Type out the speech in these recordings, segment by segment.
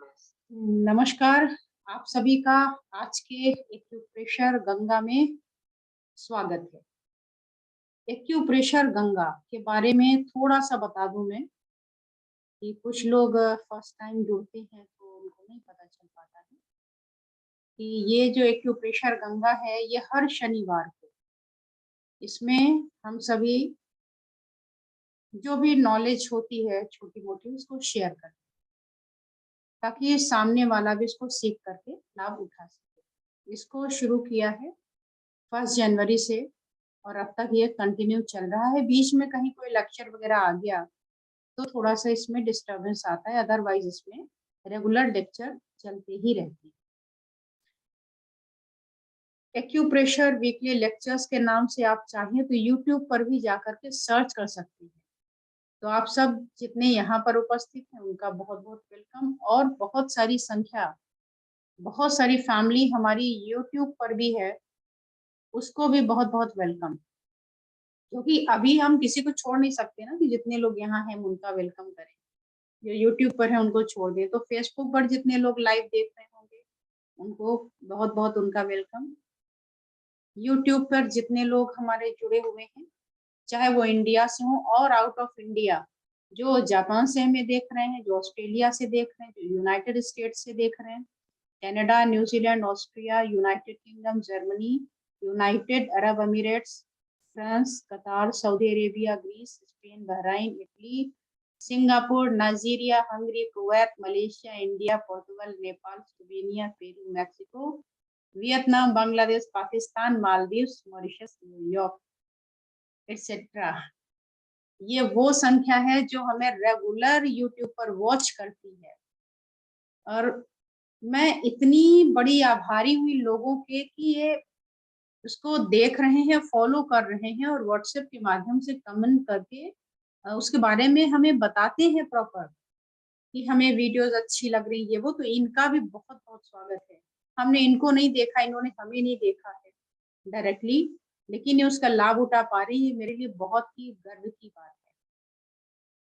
नमस्कार। आप सभी का आज के एक्यूप्रेशर गंगा में स्वागत है। एक्यूप्रेशर गंगा के बारे में थोड़ा सा बता दूं मैं कि कुछ लोग फर्स्ट टाइम जुड़ते हैं तो उनको नहीं पता चल पाता है कि ये जो एक्यूप्रेशर गंगा है ये हर शनिवार को इसमें हम सभी जो भी नॉलेज होती है छोटी मोटी उसको शेयर करते हैं ताकि सामने वाला भी इसको सीख करके लाभ उठा सके। इसको शुरू किया है 1 जनवरी से और अब तक ये कंटिन्यू चल रहा है। बीच में कहीं कोई लेक्चर वगैरह आ गया तो थोड़ा सा इसमें डिस्टरबेंस आता है, अदरवाइज इसमें रेगुलर लेक्चर चलते ही रहते हैं। एक्यूप्रेशर वीकली लेक्चर्स के नाम से आप चाहें तो यूट्यूब पर भी जाकर के सर्च कर सकते हैं। तो आप सब जितने यहाँ पर उपस्थित हैं उनका बहुत बहुत वेलकम, और बहुत सारी संख्या, बहुत सारी फैमिली हमारी यूट्यूब पर भी है, उसको भी बहुत बहुत वेलकम। क्योंकि अभी हम किसी को छोड़ नहीं सकते ना कि जितने लोग यहाँ हैं उनका वेलकम करें, जो यूट्यूब पर है उनको छोड़ दें। तो फेसबुक पर जितने लोग लाइव देख रहे होंगे उनको बहुत बहुत उनका वेलकम। यूट्यूब पर जितने लोग हमारे जुड़े हुए हैं, चाहे वो इंडिया से हो और आउट ऑफ इंडिया, जो जापान से हमें देख रहे हैं, जो ऑस्ट्रेलिया से देख रहे हैं, जो यूनाइटेड स्टेट से देख रहे हैं, Canada, New Zealand, Austria, United Kingdom, Germany, United Arab Emirates, France, Qatar, Saudi Arabia, Greece, Spain, Bahrain, Italy, Singapore, Nigeria, Hungary, Kuwait, Malaysia, India, Portugal, Nepal, Slovenia, Peru, Mexico, Vietnam, Bangladesh, Pakistan, Maldives, Mauritius, New York etcetera. ये वो संख्या है जो हमें regular YouTube पर watch करती है। और मैं इतनी बड़ी आभारी हुई लोगों के कि ये उसको देख रहे हैं, फॉलो कर रहे हैं और व्हाट्सएप के माध्यम से कमेंट करके उसके बारे में हमें बताते हैं प्रॉपर कि हमें वीडियोस अच्छी लग रही है। वो तो इनका भी बहुत बहुत स्वागत है। हमने इनको नहीं देखा, इन्होंने हमें नहीं देखा है डायरेक्टली, लेकिन ये उसका लाभ उठा पा रही है, मेरे लिए बहुत ही गर्व की बात है।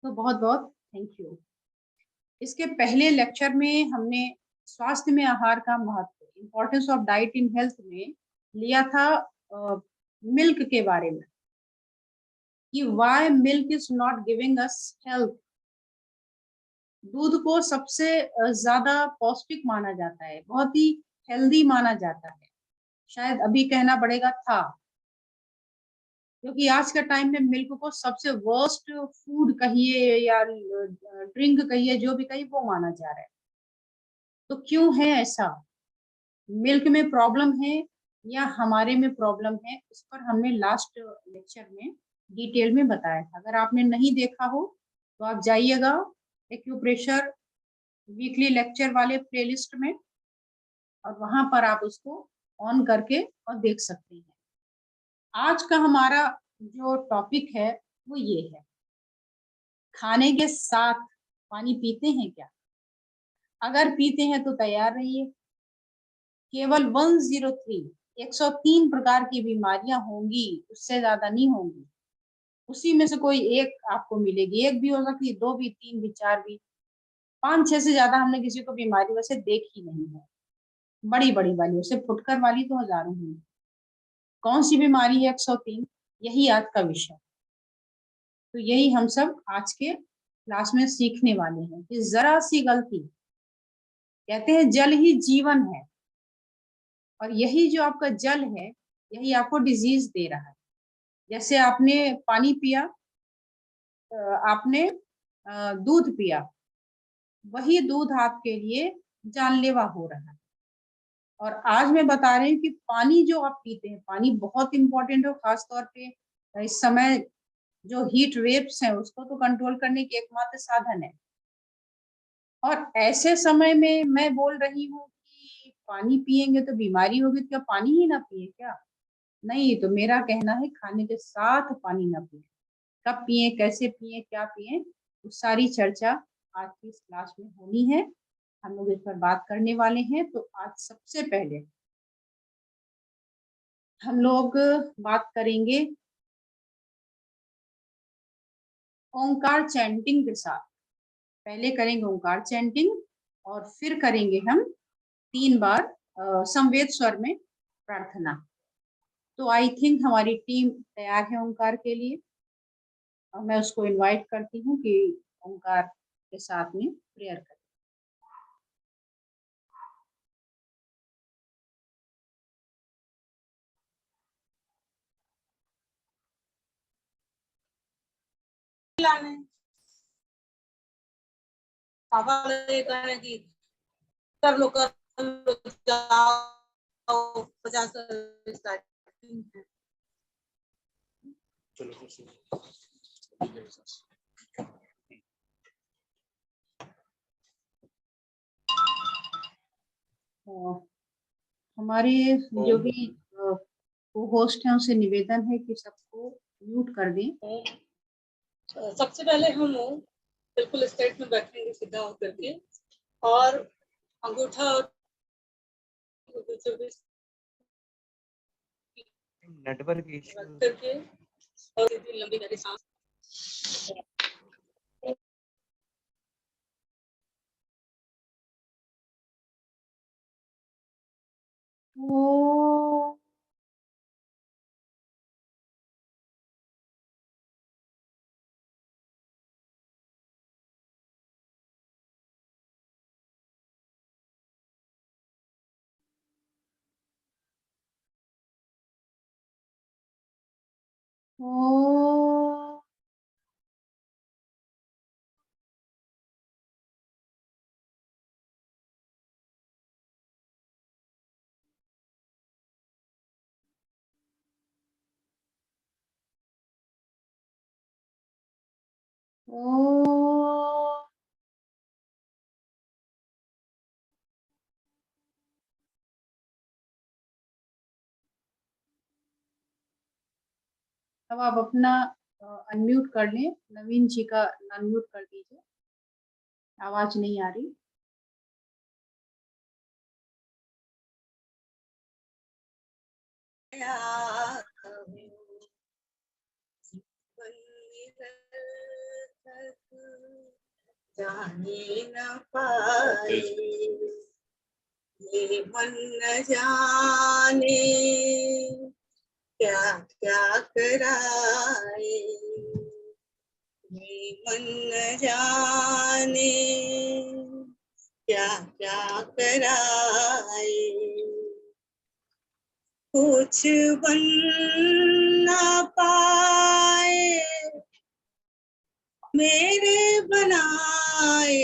तो बहुत बहुत थैंक यू। इसके पहले लेक्चर में हमने स्वास्थ्य में आहार का महत्व, importance of diet in health में लिया था मिल्क के बारे में कि why milk is not giving us health. दूध को सबसे ज्यादा पौष्टिक माना जाता है, बहुत ही हेल्दी माना जाता है, शायद अभी कहना पड़ेगा था, क्योंकि आज के टाइम में मिल्क को सबसे वर्स्ट फूड कहिए या ड्रिंक कहिए, जो भी कहिए वो माना जा रहा है। तो क्यों है ऐसा? मिल्क में प्रॉब्लम है या हमारे में प्रॉब्लम है, उस पर हमने लास्ट लेक्चर में डिटेल में बताया था। अगर आपने नहीं देखा हो तो आप जाइएगा एक्यूप्रेशर वीकली लेक्चर वाले प्लेलिस्ट में और वहां पर आप उसको ऑन करके और देख सकते हैं। आज का हमारा जो टॉपिक है वो ये है, खाने के साथ पानी पीते हैं क्या? अगर पीते हैं तो तैयार रहिए। केवल 103 प्रकार की बीमारियां होंगी, उससे ज्यादा नहीं होंगी। उसी में से कोई एक आपको मिलेगी, एक भी हो सकती है, दो भी, तीन भी, चार भी, पांच छह से ज्यादा हमने किसी को बीमारी वैसे देखी नहीं है। बड़ी बड़ी वाली, उससे फुटकर वाली तो हजारों होंगी। कौन सी बीमारी है 103? यही आज का विषय। तो यही हम सब आज के क्लास में सीखने वाले हैं कि जरा सी गलती, कहते हैं जल ही जीवन है, और यही जो आपका जल है यही आपको डिजीज दे रहा है। जैसे आपने पानी पिया, आपने दूध पिया, वही दूध आपके लिए जानलेवा हो रहा है। और आज मैं बता रही हूँ कि पानी जो आप पीते हैं, पानी बहुत इंपॉर्टेंट है, खासतौर पे इस समय जो हीट वेव्स है उसको तो कंट्रोल करने की एकमात्र साधन है। और ऐसे समय में मैं बोल रही हूँ कि पानी पिएंगे तो बीमारी होगी, तो क्या पानी ही ना पिए क्या? नहीं, तो मेरा कहना है खाने के साथ पानी ना पिए। कब पिए, कैसे पिए, क्या पिए, वो सारी चर्चा आज की इस क्लास में होनी है। हम लोग इस पर बात करने वाले हैं। तो आज सबसे पहले हम लोग बात करेंगे ओंकार चैंटिंग के साथ। पहले करेंगे ओंकार चैंटिंग, और फिर करेंगे हम 3 बार समवेत स्वर में प्रार्थना। तो आई थिंक हमारी टीम तैयार है ओंकार के लिए, और मैं उसको इनवाइट करती हूँ कि ओंकार के साथ में प्रेयर करें। कर लो जाओ 50 चलो। हमारे जो भी होस्ट हैं उनसे निवेदन है कि सबको म्यूट कर दें। सबसे पहले हम बिल्कुल स्ट्रेट में बैठेंगे सीधा होकर के, और अंगूठा नेटवर्क करके और लंबी गहरी सांस। अब आप अपना अनम्यूट कर लें। नवीन जी का अनम्यूट कर दीजिए, आवाज नहीं आ रही। जाने न पाए ये मन न जाने क्या क्या कराए, ये मन न जाने क्या क्या कराए। कुछ बन ना पाए मेरे बनाए,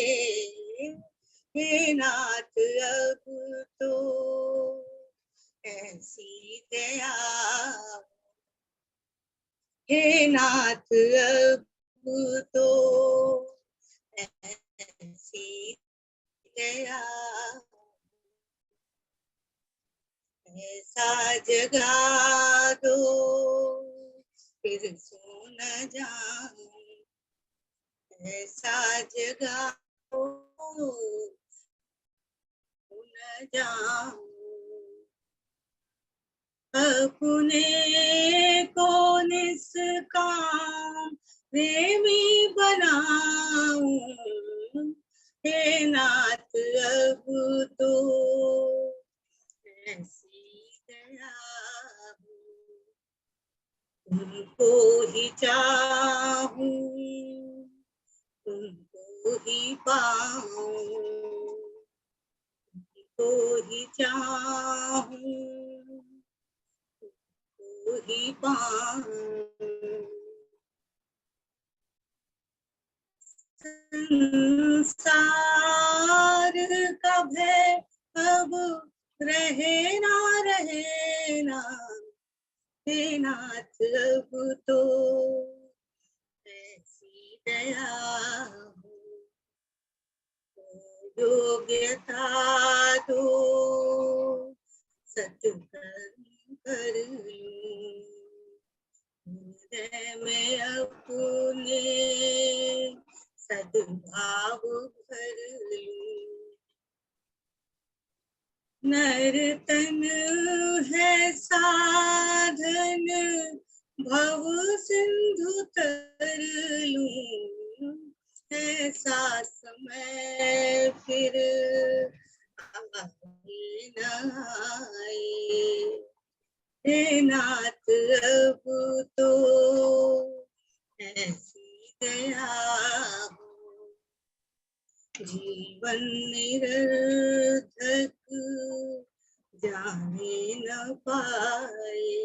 हे नाथ अब तो ऐसी दया, हे नाथ अब तो ऐसी दया, ऐसा जगा दो फिर सो न जाऊं, ऐसा जगा दो न जाऊं। अपने को निष्काम प्रेमी बनाऊं, हे नाथ अब तो ऐसी दया, तुमको ही चाहूं तुमको ही पाऊं, तुमको ही चाहूं तुमको ही पाऊं। संसार का भय अब रहे ना, हे नाथ अब तो ऐसी दया हो, योग्यता दो सत्कर्म कर लूं, हृदय में अपने सद्भाव भर लूं। नर्तन है साधन भव सिंधु तर लूं, ऐसा समय फिर आए न आए। हे नाथ अब तो ऐसी दया हो, जीवन निरर्थक जाने न पाए।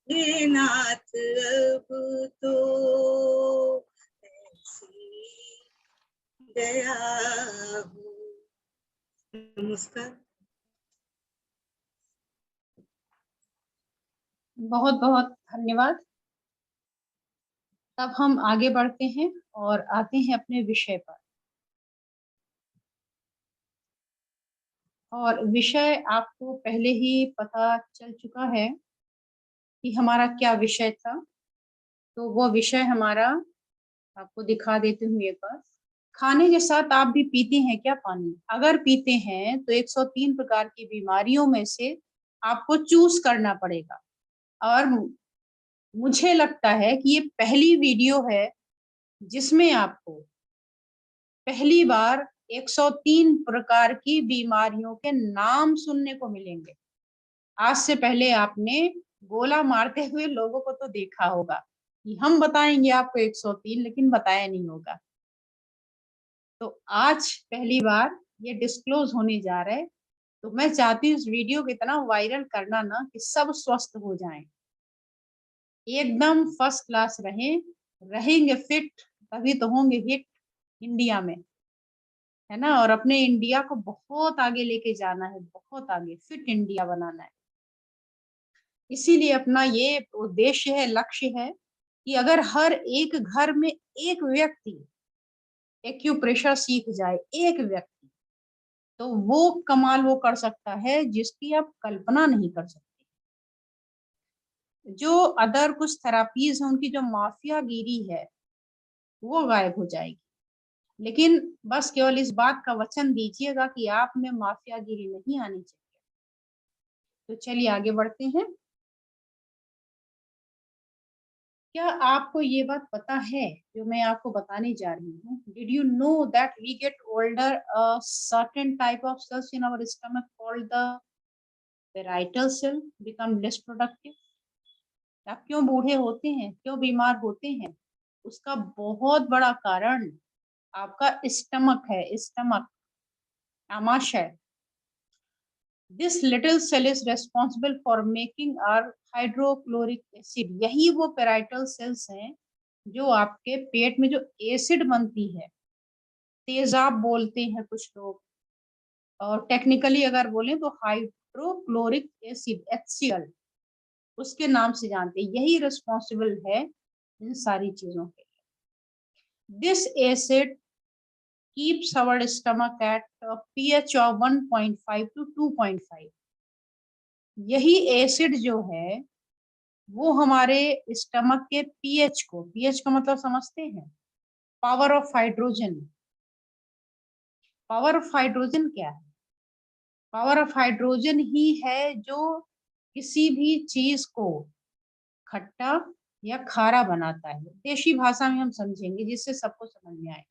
हे नाथ अब तो ऐसी दया हो। नमस्कार। बहुत बहुत धन्यवाद। तब हम आगे बढ़ते हैं और आते हैं अपने विषय पर। और विषय आपको पहले ही पता चल चुका है कि हमारा क्या विषय था। तो वो विषय हमारा आपको दिखा देती हूँ एक बार। खाने के साथ आप भी पीते हैं क्या पानी? अगर पीते हैं तो 103 प्रकार की बीमारियों में से आपको चूज करना पड़ेगा। और मुझे लगता है कि ये पहली वीडियो है जिसमें आपको पहली बार 103 प्रकार की बीमारियों के नाम सुनने को मिलेंगे। आज से पहले आपने गोला मारते हुए लोगों को तो देखा होगा कि हम बताएंगे आपको 103, लेकिन बताया नहीं होगा। तो आज पहली बार ये डिस्क्लोज होने जा रहा है। तो मैं चाहती हूँ इस वीडियो को इतना वायरल करना ना कि सब स्वस्थ हो जाएं, एकदम फर्स्ट क्लास रहेंगे फिट, तभी तो होंगे हिट इंडिया में, है ना। और अपने इंडिया को बहुत आगे लेके जाना है, बहुत आगे फिट इंडिया बनाना है। इसीलिए अपना ये उद्देश्य है, लक्ष्य है कि अगर हर एक घर में एक व्यक्ति एक्यूप्रेशर सीख जाए, एक व्यक्ति, तो वो कमाल वो कर सकता है जिसकी आप कल्पना नहीं कर सकते। जो अदर कुछ थेरापीज है उनकी जो माफियागिरी है वो गायब हो जाएगी। लेकिन बस केवल इस बात का वचन दीजिएगा कि आप में माफियागिरी नहीं आनी चाहिए। तो चलिए आगे बढ़ते हैं। क्या आपको ये बात पता है जो मैं आपको बताने जा रही हूँ? Did you know that we get older a certain type of cells in our stomach called the parietal cell become less productive? आप क्यों बूढ़े होते हैं, क्यों बीमार होते हैं? उसका बहुत बड़ा कारण आपका स्टमक है, स्टमक, आमाशय। This little cell is responsible for making our hydrochloric acid. यही वो पेराइटल सेल्स हैं जो आपके पेट में जो एसिड बनती है, तेजाब बोलते हैं कुछ लोग, और टेक्निकली अगर बोलें तो हाइड्रोक्लोरिक एसिड HCl, उसके नाम से जानते हैं। यही रिस्पॉन्सिबल है इन सारी चीजों के लिए। This acid keeps our stomach at a pH of 1.5 to 2.5। यही एसिड जो है वो हमारे स्टमक के पीएच को, पीएच का मतलब समझते हैं, power of hydrogen. Power of hydrogen क्या है? पावर ऑफ हाइड्रोजन ही है जो किसी भी चीज को खट्टा या खारा बनाता है। देशी भाषा में हम समझेंगे जिससे सबको समझ में आए।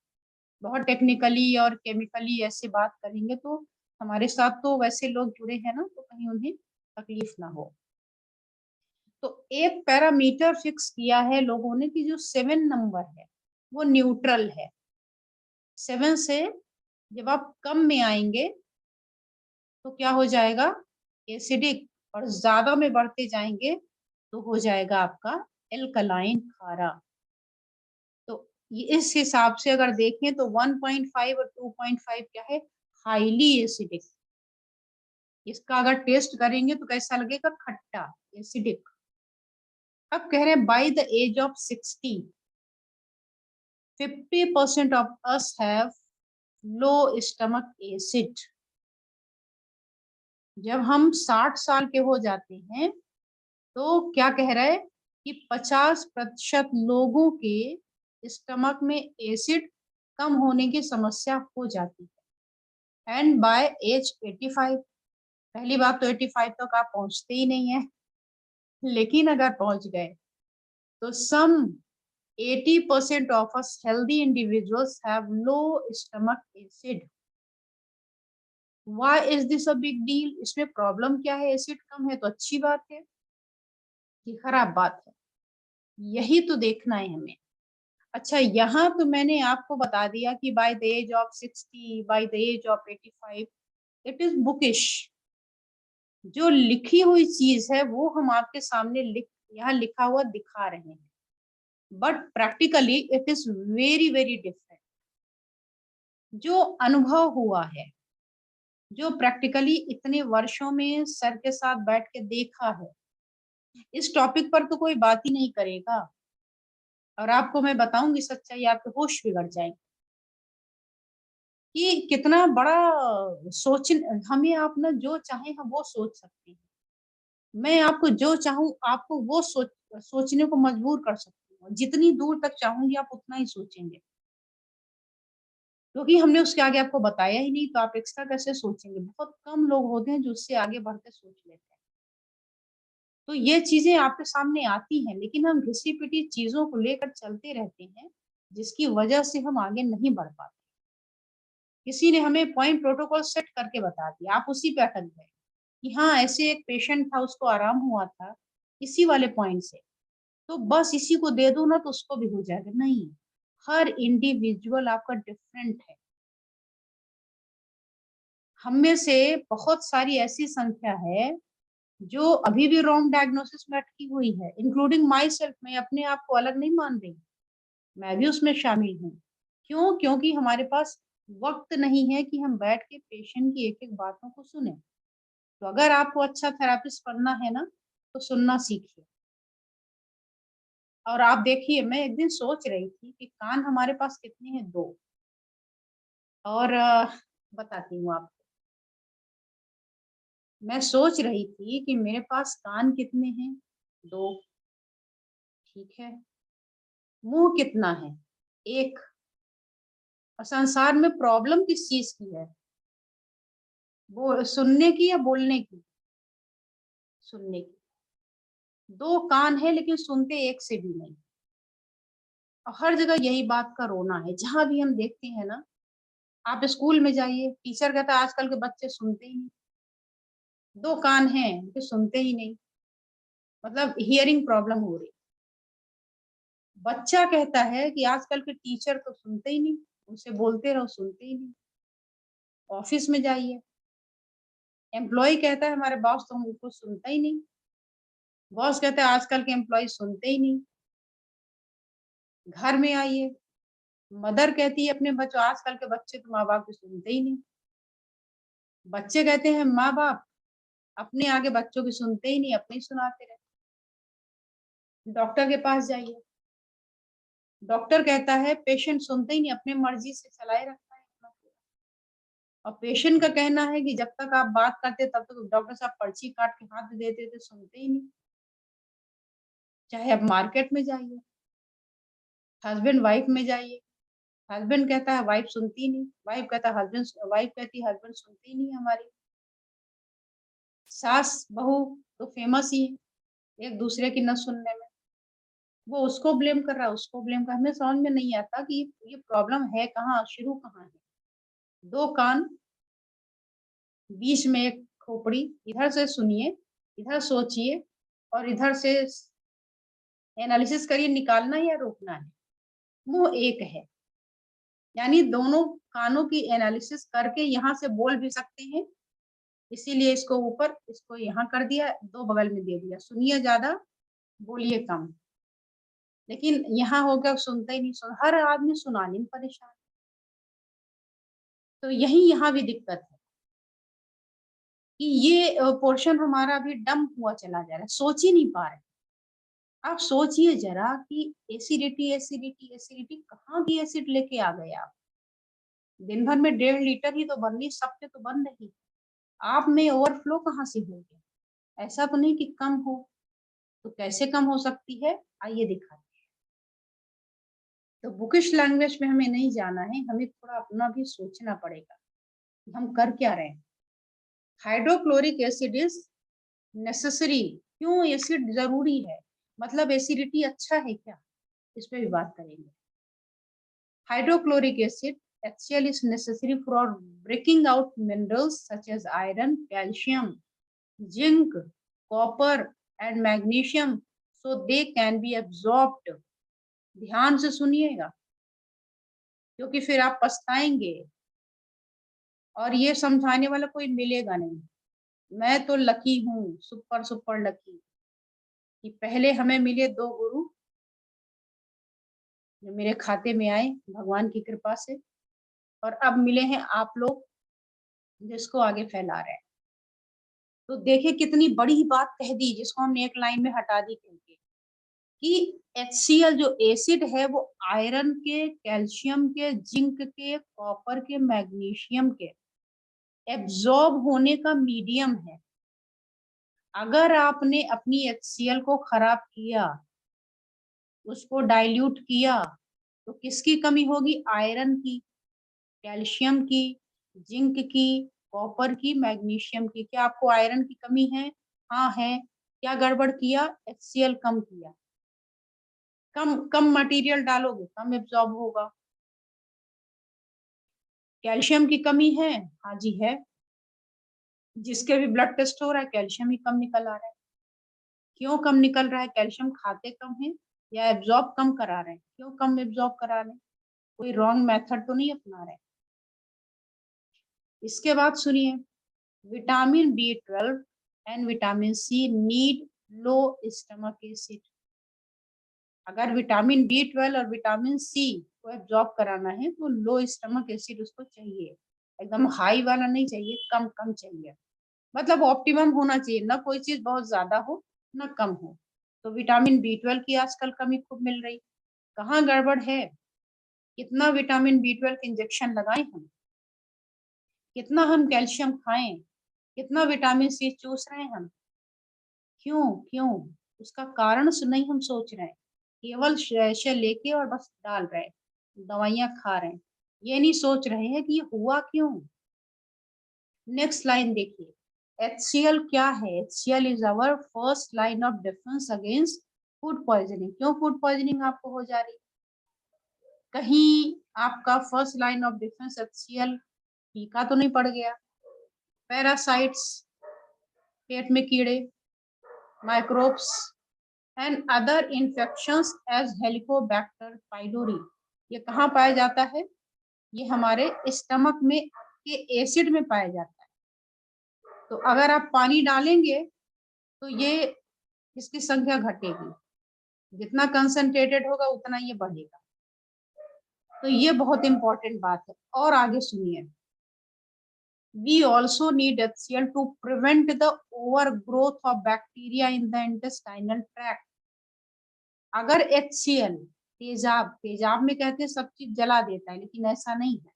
बहुत टेक्निकली और केमिकली ऐसे बात करेंगे तो हमारे साथ तो वैसे लोग जुड़े हैं ना, तो कहीं उन्हें तकलीफ ना हो। तो एक पैरामीटर फिक्स किया है लोगों ने कि जो 7 नंबर है वो न्यूट्रल है। 7 से जब आप कम में आएंगे तो क्या हो जाएगा? एसिडिक। और ज्यादा में बढ़ते जाएंगे तो हो जाएगा आपका एल्कलाइन, खारा। तो ये इस हिसाब से अगर देखें तो 1.5 और 2.5 क्या है? Highly acidic. इसका अगर टेस्ट करेंगे तो कैसा लगेगा? खट्टा, एसिडिक। अब कह रहे हैं by the age of 60 50% of us have low stomach acid। जब हम 60 साल के हो जाते हैं तो क्या कह रहा है कि 50% लोगों के स्टमक में एसिड कम होने की समस्या हो जाती है। एंड बाय एज 85, पहली बात तो 85 तक आप पहुंचते ही नहीं है, लेकिन अगर पहुंच गए तो सम 80% of us healthy individuals have low stomach acid. Why is this a big deal? इसमें प्रॉब्लम क्या है? एसिड कम है तो अच्छी बात है कि खराब बात है? यही तो देखना है हमें। अच्छा, यहाँ तो मैंने आपको बता दिया कि by the age of 60, by the age of 85, it is bookish. जो लिखी हुई चीज है वो हम आपके सामने यहाँ लिखा हुआ दिखा रहे हैं, but practically it is very very different. जो अनुभव हुआ है, जो प्रैक्टिकली इतने वर्षों में सर के साथ बैठ के देखा है, इस टॉपिक पर तो कोई बात ही नहीं करेगा। और आपको मैं बताऊंगी सच्चाई, आपके होश बिगड़ जाएंगे कि कितना बड़ा सोच। हमें आप ना जो चाहे हम वो सोच सकते हैं। मैं आपको जो चाहूँ आपको वो सोचने को मजबूर कर सकती हूँ। जितनी दूर तक चाहूंगी आप उतना ही सोचेंगे, क्योंकि हमने उसके आगे आपको बताया ही नहीं, तो आप एक्स्ट्रा कैसे सोचेंगे? बहुत कम लोग होते हैं जो उससे आगे बढ़ के सोच लेते हैं। तो ये चीजें आपके सामने आती हैं, लेकिन हम घिसी पिटी चीजों को लेकर चलते रहते हैं, जिसकी वजह से हम आगे नहीं बढ़ पाते। किसी ने हमें पॉइंट प्रोटोकॉल सेट करके बता दिया, आप उसी पे अटक गए कि हाँ ऐसे एक पेशेंट था, उसको आराम हुआ था इसी वाले पॉइंट से, तो बस इसी को दे दो ना तो उसको भी हो जाएगा। नहीं, हर इंडिविजुअल आपका डिफरेंट है। हम में से बहुत सारी ऐसी संख्या है जो अभी भी रॉन्ग डायग्नोसिस में अटकी हुई है, इंक्लूडिंग माई सेल्फ। मैं अपने आप को अलग नहीं मान रही, मैं भी उसमें शामिल हूँ। क्यों? क्योंकि हमारे पास वक्त नहीं है कि हम बैठ के पेशेंट की एक एक बातों को सुने। तो अगर आपको अच्छा थेरापिस्ट बनना है ना, तो सुनना सीखिए। और आप देखिए, मैं एक दिन सोच रही थी कि कान हमारे पास कितने हैं? दो। और बताती हूँ आपको। मैं सोच रही थी कि मेरे पास कान कितने हैं? दो। ठीक है। मुंह कितना है? एक। और संसार में प्रॉब्लम किस चीज की है? वो सुनने की या बोलने की? सुनने की। दो कान है लेकिन सुनते एक से भी नहीं। और हर जगह यही बात का रोना है, जहां भी हम देखते हैं ना। आप स्कूल में जाइए, टीचर कहता है आजकल के बच्चे सुनते ही नहीं। दो कान हैं तो सुनते ही नहीं, मतलब हियरिंग प्रॉब्लम हो रही। बच्चा कहता है कि आजकल के टीचर तो सुनते ही नहीं, उनसे बोलते रहो सुनते ही नहीं। ऑफिस में जाइए, एम्प्लॉय कहता है हमारे बॉस तो हमको सुनता ही नहीं। बॉस कहता है आजकल के एम्प्लॉय सुनते ही नहीं। घर में आइए, मदर कहती है अपने बच्चों आजकल के बच्चे तो माँ बाप की सुनते ही नहीं। बच्चे कहते हैं माँ बाप अपने आगे बच्चों की सुनते ही नहीं, अपने ही सुनाते रहते। डॉक्टर के पास जाइए, डॉक्टर कहता है पेशेंट सुनते ही नहीं, अपने मर्जी से चलाए रखता है अपना पूरा। और पेशेंट का कहना है कि जब तक आप बात करते तब तक डॉक्टर साहब पर्ची काट के हाथ में देते थे, सुनते ही नहीं। चाहे आप मार्केट में जाइए, हस्बैंड वाइफ में जाइए, हस्बैंड कहता है वाइफ सुनती नहीं, वाइफ कहता है हस्बैंड, वाइफ कहती है हस्बैंड सुनती नहीं हमारी। सास बहू तो फेमस ही है एक दूसरे की न सुनने में। वो उसको ब्लेम कर रहा है, उसको ब्लेम कर, हमें समझ में नहीं आता कि ये प्रॉब्लम है कहाँ, शुरू कहाँ है। दो कान, बीच में एक खोपड़ी। इधर से सुनिए, इधर सोचिए, और इधर से एनालिसिस करिए, निकालना है या रोकना है। मुंह एक है, यानी दोनों कानों की एनालिसिस करके यहाँ से बोल भी सकते हैं। इसीलिए इसको ऊपर, इसको यहाँ कर दिया, दो बगल में दे दिया। सुनिए ज्यादा, बोलिए कम। लेकिन यहाँ हो गया सुनता ही नहीं, हर आदमी सुनाने में परेशान। तो यही यहाँ भी दिक्कत है कि ये पोर्शन हमारा अभी डम हुआ चला जा रहा है, सोच ही नहीं पा रहे। आप सोचिए जरा कि एसिडिटी एसिडिटी एसिडिटी, कहाँ की एसिड लेके आ गए आप? दिन भर में 1.5 लीटर ही तो बन रही, सबके तो बन रही। आप में ओवरफ्लो कहाँ से हो गया? ऐसा तो नहीं कि कम हो, तो कैसे कम हो सकती है? आइए दिखाते हैं। तो बुकिश लैंग्वेज में हमें नहीं जाना है, हमें थोड़ा अपना भी सोचना पड़ेगा कि हम कर क्या रहे हैं। Hydrochloric acid is necessary. क्यों एसिड जरूरी है? मतलब एसिडिटी अच्छा है क्या? इस पे भी बात करेंगे। Hydrochloric acid HCl is necessary for breaking out minerals such as iron, calcium, zinc, copper and magnesium so they can be absorbed. ध्यान से सुनिएगा क्योंकि फिर आप पछताएंगे और ये समझाने वाला कोई मिलेगा नहीं। मैं तो लकी हूँ, सुपर सुपर लकी, कि पहले हमें मिले 2 गुरु जो मेरे खाते में आए भगवान की कृपा से, और अब मिले हैं आप लोग जिसको आगे फैला रहे हैं। तो देखिए कितनी बड़ी बात कह दी जिसको हमने एक लाइन में हटा दी करके, कि HCl जो एसिड है वो आयरन के, कैल्शियम के, जिंक के, कॉपर के, मैग्नीशियम के एब्जॉर्ब होने का मीडियम है। अगर आपने अपनी HCl को खराब किया, उसको डाइल्यूट किया, तो किसकी कमी होगी? आयरन की, कैल्शियम की, जिंक की, कॉपर की, मैग्नीशियम की। क्या आपको आयरन की कमी है? हाँ है। क्या गड़बड़ किया? HCl कम किया। कम कम मटेरियल डालोगे, कम एब्जॉर्ब होगा। कैल्शियम की कमी है? हाँ जी है। जिसके भी ब्लड टेस्ट हो रहा है कैल्शियम ही कम निकल आ रहा है। क्यों कम निकल रहा है? कैल्शियम खाते कम है या एब्जॉर्ब कम करा रहे हैं? क्यों कम एब्जॉर्ब करा रहे हैं? कोई रॉन्ग मेथड तो नहीं अपना रहे। इसके बाद सुनिए, vitamin B12 and vitamin C need low stomach acid. अगर विटामिन B12 और विटामिन C को एब्जॉर्ब कराना है तो लो स्टमक एसिड उसको चाहिए। एकदम हाई वाला नहीं चाहिए, कम कम चाहिए। मतलब ऑप्टिमम होना चाहिए, ना कोई चीज बहुत ज्यादा हो ना कम हो। तो विटामिन B12 की आजकल कमी खूब मिल रही। कहाँ गड़बड़ है? कितना विटामिन B12 इंजेक्शन लगाए हम, कितना हम कैल्शियम खाएं, कितना विटामिन C चूस रहे हैं हम। क्यों क्यों? उसका कारण नहीं हम सोच रहे हैं, केवल शय लेके और बस डाल रहे हैं, दवाइयां खा रहे हैं। ये नहीं सोच रहे हैं कि ये हुआ क्यों। नेक्स्ट लाइन देखिए, HCl क्या है? HCl is our first line of defence against food poisoning. क्यों फूड पॉइजनिंग आपको हो जा रही? कहीं आपका first line of defence HCl फीका तो नहीं पड़ गया? पैरासाइट्स, पेट में कीड़े, microbes and other infections as Helicobacter pylori, ये कहाँ पाया जाता है? ये हमारे स्टमक में के एसिड में पाया जाता है। तो अगर आप पानी डालेंगे तो ये इसकी संख्या घटेगी, जितना कंसंट्रेटेड होगा उतना ये बढ़ेगा। तो ये बहुत इंपॉर्टेंट बात है। और आगे सुनिए, we also need HCl to prevent the overgrowth of bacteria in the intestinal tract. अगर HCl तेजाब, तेजाब में कहते हैं सब चीज जला देता है, लेकिन ऐसा नहीं है।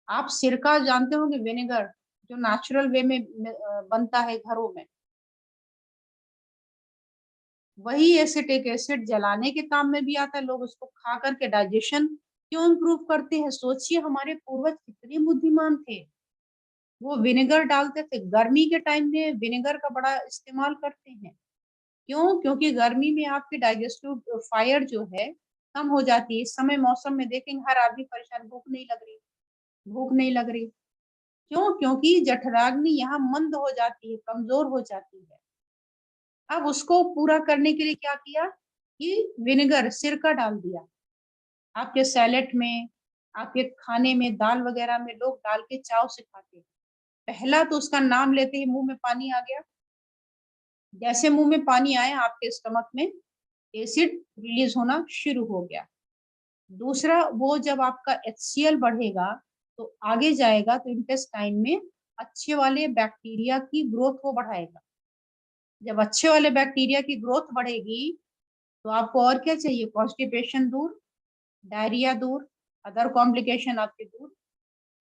आप सिरका जानते होंगे, विनेगर जो नेचुरल वे में बनता है घरों में, वही एसिटिक एसिड जलाने के काम में भी आता है। लोग उसको खा करके डाइजेशन क्यों इम्प्रूव करते हैं? सोचिए हमारे पूर्वज कितने बुद्धिमान थे। वो विनेगर डालते थे, गर्मी के टाइम में विनेगर का बड़ा इस्तेमाल करते हैं। क्यों? क्योंकि गर्मी में आपकी डाइजेस्टिव फायर जो है कम हो जाती है। इस समय मौसम में देखेंगे हर आदमी परेशान, भूख नहीं लग रही, भूख नहीं लग रही। क्यों? क्योंकि जठराग्नि यहाँ मंद हो जाती है, कमजोर हो जाती है। अब उसको पूरा करने के लिए क्या किया कि विनेगर, सिरका डाल दिया। आपके सैलेड में, आपके खाने में, दाल वगैरह में लोग डाल के चाव से खाते हैं। पहला तो उसका नाम लेते ही मुंह में पानी आ गया। जैसे मुंह में पानी आया आपके स्टमक में एसिड रिलीज होना शुरू हो गया। दूसरा, वो जब आपका HCl बढ़ेगा तो आगे जाएगा तो इंटेस्टाइन में अच्छे वाले बैक्टीरिया की ग्रोथ को बढ़ाएगा। जब अच्छे वाले बैक्टीरिया की ग्रोथ बढ़ेगी तो आपको और क्या चाहिए? कॉन्स्टिपेशन दूर, डायरिया दूर, अदर कॉम्प्लिकेशन आपके दूर।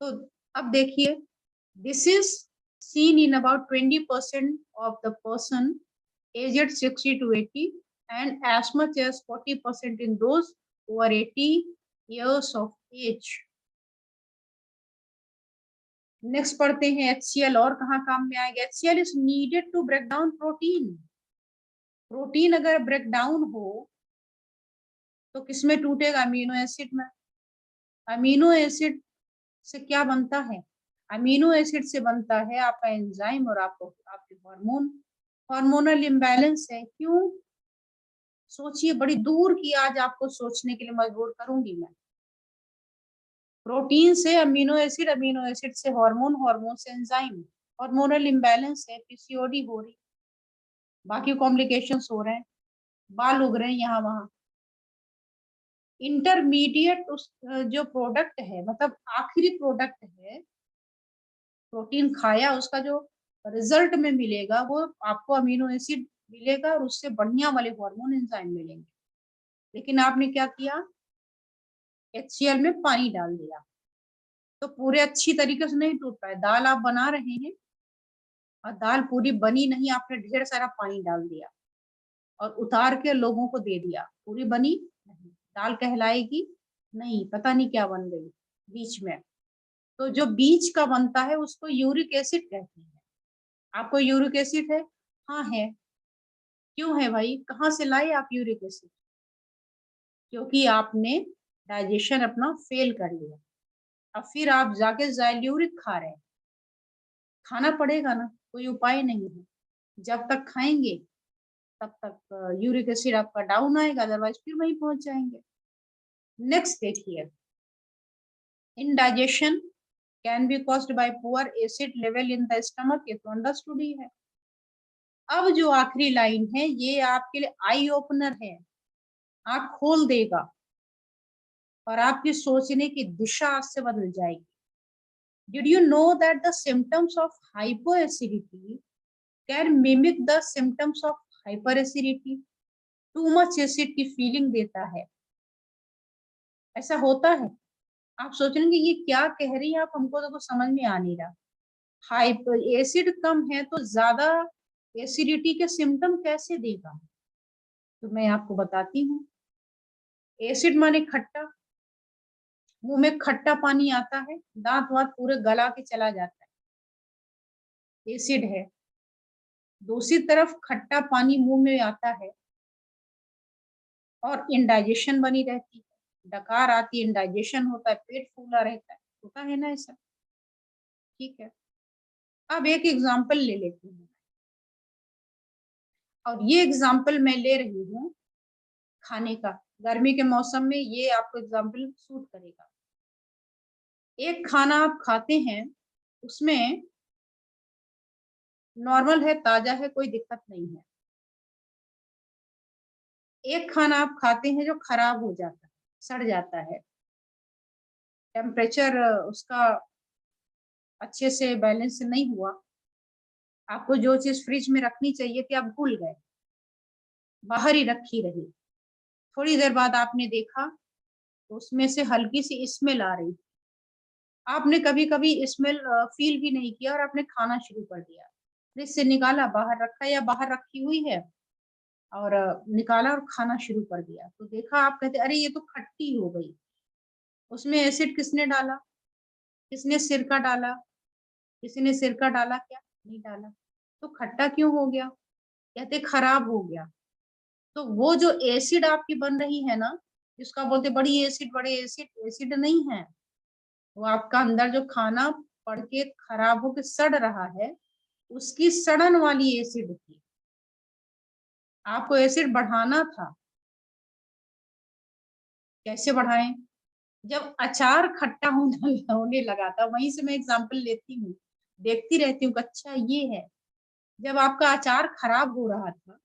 तो अब देखिए, this is seen in about 20% of the person aged 60 to 80 and as much as 40% in those who are 80 years of age. Next पढ़ते हैं HCl और कहाँ काम में आएगा। HCl is needed to break down protein. Protein अगर break down हो तो किसमें टूटेगा? अमीनो एसिड में। अमीनो एसिड से क्या बनता है? अमीनो एसिड से बनता है आपका एंजाइम और आपको आपके हार्मोन। हार्मोनल इम्बैलेंस है। क्यों? सोचिए, बड़ी दूर की आज आपको सोचने के लिए मजबूर करूंगी मैं। प्रोटीन से अमीनो एसिड, अमीनो एसिड से हार्मोन, हार्मोन से एंजाइम। हार्मोनल इम्बैलेंस है, पीसीओडी हो रही, बाकी कॉम्प्लिकेशंस हो रहे हैं, बाल उग रहे हैं यहाँ वहां। इंटरमीडिएट उस जो प्रोडक्ट है, मतलब आखिरी प्रोडक्ट है, प्रोटीन खाया उसका जो रिजल्ट में मिलेगा वो आपको अमीनो एसिड मिलेगा और उससे बढ़िया वाले हार्मोन एंजाइम मिलेंगे। लेकिन आपने क्या किया? HCl में पानी डाल दिया, तो पूरे अच्छी तरीके से नहीं टूट पाए। दाल आप बना रहे हैं और दाल पूरी बनी नहीं, आपने ढेर सारा पानी डाल दिया और उतार के लोगों को दे दिया, पूरी बनी नहीं, दाल कहलाएगी नहीं, पता नहीं क्या बन गई बीच में। तो जो बीच का बनता है उसको यूरिक एसिड कहते हैं। आपको यूरिक एसिड है? हाँ है। क्यों है भाई? कहाँ से लाए आप यूरिक एसिड? क्योंकि आपने डाइजेशन अपना फेल कर लिया। अब फिर आप जाके ज़ैल्यूरिक खा रहे हैं। खाना पड़ेगा ना, कोई उपाय नहीं है। जब तक खाएंगे तब तक यूरिक एसिड आपका डाउन आएगा, अदरवाइज फिर वहीं पहुंच जाएंगे। नेक्स्ट देखिए, indigestion can be caused by poor acid level in the stomach, ये तो अंडरस्टूड ही है। अब जो आखिरी लाइन है ये आपके लिए आई ओपनर है, आंख खोल देगा और आपकी सोचने की दिशा आज से बदल जाएगी। Did you know that the symptoms of hypoacidity can mimic the symptoms of hyperacidity? Too much acid की फीलिंग देता है, ऐसा होता है। आप सोचेंगे ये क्या कह रही है आप, हमको तो कुछ समझ में आ नहीं रहा। हाइपर एसिड कम है तो ज्यादा एसिडिटी के सिम्टम कैसे देगा? तो मैं आपको बताती हूँ। एसिड माने खट्टा, मुंह में खट्टा पानी आता है, दांत वात पूरे गला के चला जाता है, एसिड है। दूसरी तरफ खट्टा पानी मुंह में आता है और इंडाइजेशन बनी रहती है, डकार आती है, इंडाइजेशन होता है, पेट फूला रहता है, होता है ना ऐसा? ठीक है। अब एक एग्जाम्पल ले लेती हूँ, और ये एग्जाम्पल मैं ले रही हूँ खाने का। गर्मी के मौसम में ये आपको एग्जाम्पल सूट करेगा। एक खाना आप खाते हैं, उसमें नॉर्मल है, ताजा है, कोई दिक्कत नहीं है। एक खाना आप खाते हैं जो खराब हो जाता है, सड़ जाता है, टेम्परेचर उसका अच्छे से बैलेंस नहीं हुआ, आपको जो चीज फ्रिज में रखनी चाहिए थी आप भूल गए, बाहर ही रखी रही। थोड़ी देर बाद आपने देखा तो उसमें से हल्की सी स्मेल आ रही। आपने कभी कभी स्मेल फील भी नहीं किया और आपने खाना शुरू कर दिया। फ्रिज से निकाला, बाहर रखा या बाहर रखी हुई है, और निकाला और खाना शुरू कर दिया, तो देखा आप कहते अरे ये तो खट्टी हो गई। उसमें एसिड किसने डाला? किसने? सिरका डाला। किसी ने सिरका डाला क्या? नहीं डाला। तो खट्टा क्यों हो गया? कहते खराब हो गया। तो वो जो एसिड आपकी बन रही है ना, जिसका बोलते बड़ी एसिड, बड़े एसिड, एसिड नहीं है वो, आपका अंदर जो खाना पड़ के खराब होके सड़ रहा है, उसकी सड़न वाली एसिड थी। आपको एसिड बढ़ाना था, कैसे बढ़ाएं? जब अचार खट्टा होने लगा था, वहीं से मैं एग्जांपल लेती हूँ, देखती रहती हूँ अच्छा ये है। जब आपका अचार खराब हो रहा था,